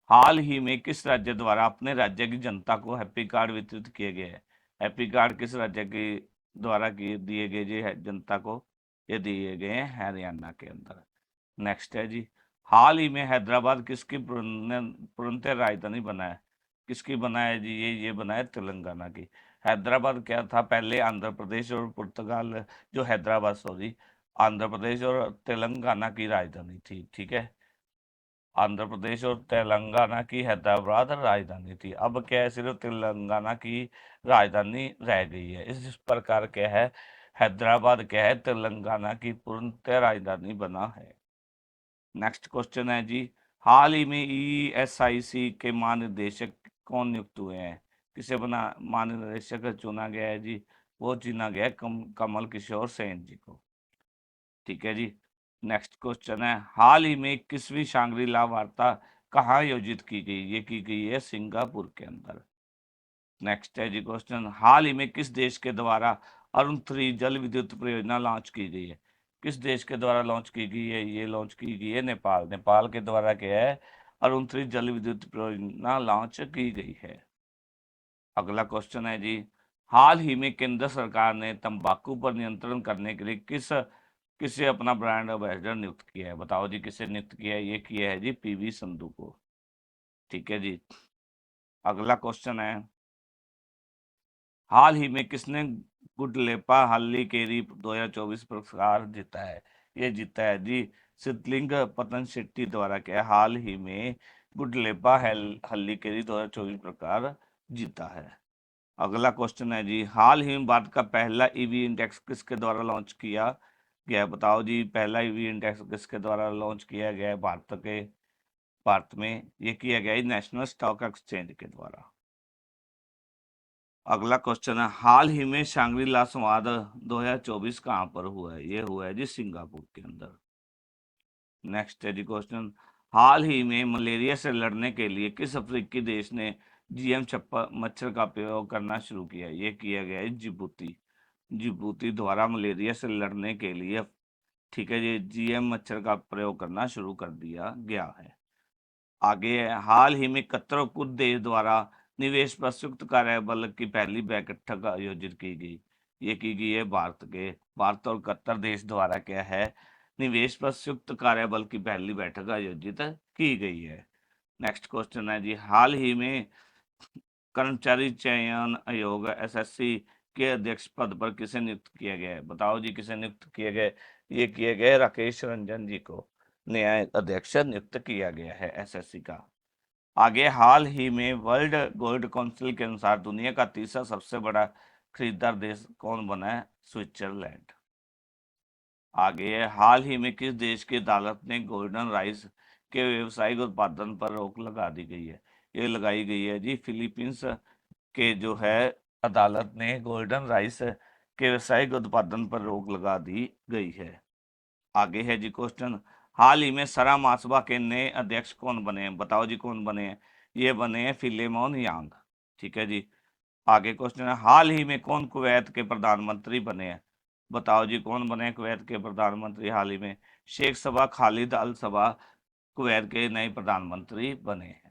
S1: हाल ही में किस राज्य द्वारा अपने राज्य की जनता को हैप्पी कार्ड वितरित किए गए हैं? हैप्पी कार्ड किस राज्य के द्वारा दिए गए जी है जनता को? ये दिए गए हैं हरियाणा के अंदर। नेक्स्ट है जी, हाल ही में हैदराबाद किसकी पूर्णतः राजधानी बना है? किसकी बना है जी? ये बना है तेलंगाना की। हैदराबाद क्या था पहले? आंध्र प्रदेश और पुर्तगाल, जो हैदराबाद सॉरी, आंध्र प्रदेश और तेलंगाना की राजधानी थी। ठीक है, आंध्र प्रदेश और तेलंगाना की हैदराबाद राजधानी थी। अब क्या है, सिर्फ तेलंगाना की राजधानी रह गई है। इस प्रकार क्या है, हैदराबाद क्या है, तेलंगाना की पूर्णतः राजधानी बना है। नेक्स्ट क्वेश्चन है जी, हाल ही में ईएसआईसी के महानिदेशक कौन नियुक्त हुए हैं? किसे बना महानिदेशक चुना गया है जी? वो चुना गया है कमल किशोर सेन जी को। ठीक है जी। नेक्स्ट क्वेश्चन है, हाल ही में 21वीं शांग्री ला वार्ता कहाँ आयोजित की गई? ये की गई है सिंगापुर के अंदर। नेक्स्ट है जी क्वेश्चन, हाल ही में किस देश के द्वारा अरुण 3 जल विद्युत परियोजना लॉन्च की गई है? किस देश के द्वारा लॉन्च की गई है? ये लॉन्च की गई है नेपाल। नेपाल के द्वारा क्या है, अरुण 3 जल विद्युत परियोजना लॉन्च की गई है। अगला क्वेश्चन है जी, हाल ही में केंद्र सरकार ने तंबाकू पर नियंत्रण करने के लिए किसे अपना ब्रांड एम्बेसडर नियुक्त किया है? बताओ जी किसे नियुक्त किया है? ये किया है जी पीवी संधू को। ठीक है जी। अगला क्वेश्चन है, हाल ही में किसने गुडलेपा हल्लीकेरी 2024 पुरस्कार जीता है? ये जीता है जी सिद्धलिंग पतन शेट्टी द्वारा। क्या हाल ही में गुडलेपा हल्लीकेरी 2024 पुरस्कार जीता है? अगला क्वेश्चन है जी, हाल ही में भारत का पहला ईवी इंडेक्स किसके द्वारा लॉन्च किया गया है? बताओ जी, पहला ईवी इंडेक्स किसके द्वारा लॉन्च किया गया है भारत में? ये किया गया है नेशनल स्टॉक एक्सचेंज के द्वारा। अगला क्वेश्चन है, हाल ही में शांग्री-ला संवाद 2024 कहाँ पर हुआ है? ये हुआ है जी सिंगापुर के अंदर। नेक्स्ट है जी क्वेश्चन, हाल ही में मलेरिया से लड़ने के लिए किस अफ्रीकी देश ने जीएम छप्पर मच्छर का प्रयोग करना शुरू किया? ये किया गया है जिबूती। जिबूती द्वारा मलेरिया से लड़ने के लिए, ठीक है जी, जीएम मच्छर का प्रयोग करना शुरू कर दिया गया है। आगे है, हाल ही में कतर और कुछ देश द्वारा निवेश पर संयुक्त कार्यबल की पहली बैठक आयोजित की गई। ये की गई है भारत और कतर देश द्वारा क्या है, निवेश पर संयुक्त कार्यबल की पहली बैठक आयोजित की गई है। नेक्स्ट क्वेश्चन है जी, हाल ही में कर्मचारी चयन आयोग एसएससी के अध्यक्ष पद पर किसे नियुक्त किया गया है? बताओ जी, किसे नियुक्त किया गया? ये किया गया है राकेश रंजन जी को नया अध्यक्ष नियुक्त किया गया है एसएससी का। आगे, हाल ही में वर्ल्ड गोल्ड काउंसिल के अनुसार दुनिया का तीसरा सबसे बड़ा खरीदार देश कौन बना है? स्विट्जरलैंड। आगे है, हाल ही में किस देश की अदालत ने गोल्डन राइस के व्यावसायिक उत्पादन पर रोक लगा दी गई है? ये लगाई गई है जी फिलीपींस के जो है अदालत ने गोल्डन राइस के व्यावसायिक उत्पादन पर रोक लगा दी गई है। आगे है जी क्वेश्चन, हाल ही में सरा मासबा के नए अध्यक्ष कौन बने हैं? बताओ जी कौन बने हैं? ये बने हैं फिलेमोन यांग। ठीक है जी। आगे क्वेश्चन है, हाल ही में कौन कुवैत के प्रधानमंत्री बने हैं? बताओ जी कौन बने कुवैत के प्रधानमंत्री हाल ही में? शेख सबा खालिद अल सबा कुवैत के नए प्रधानमंत्री बने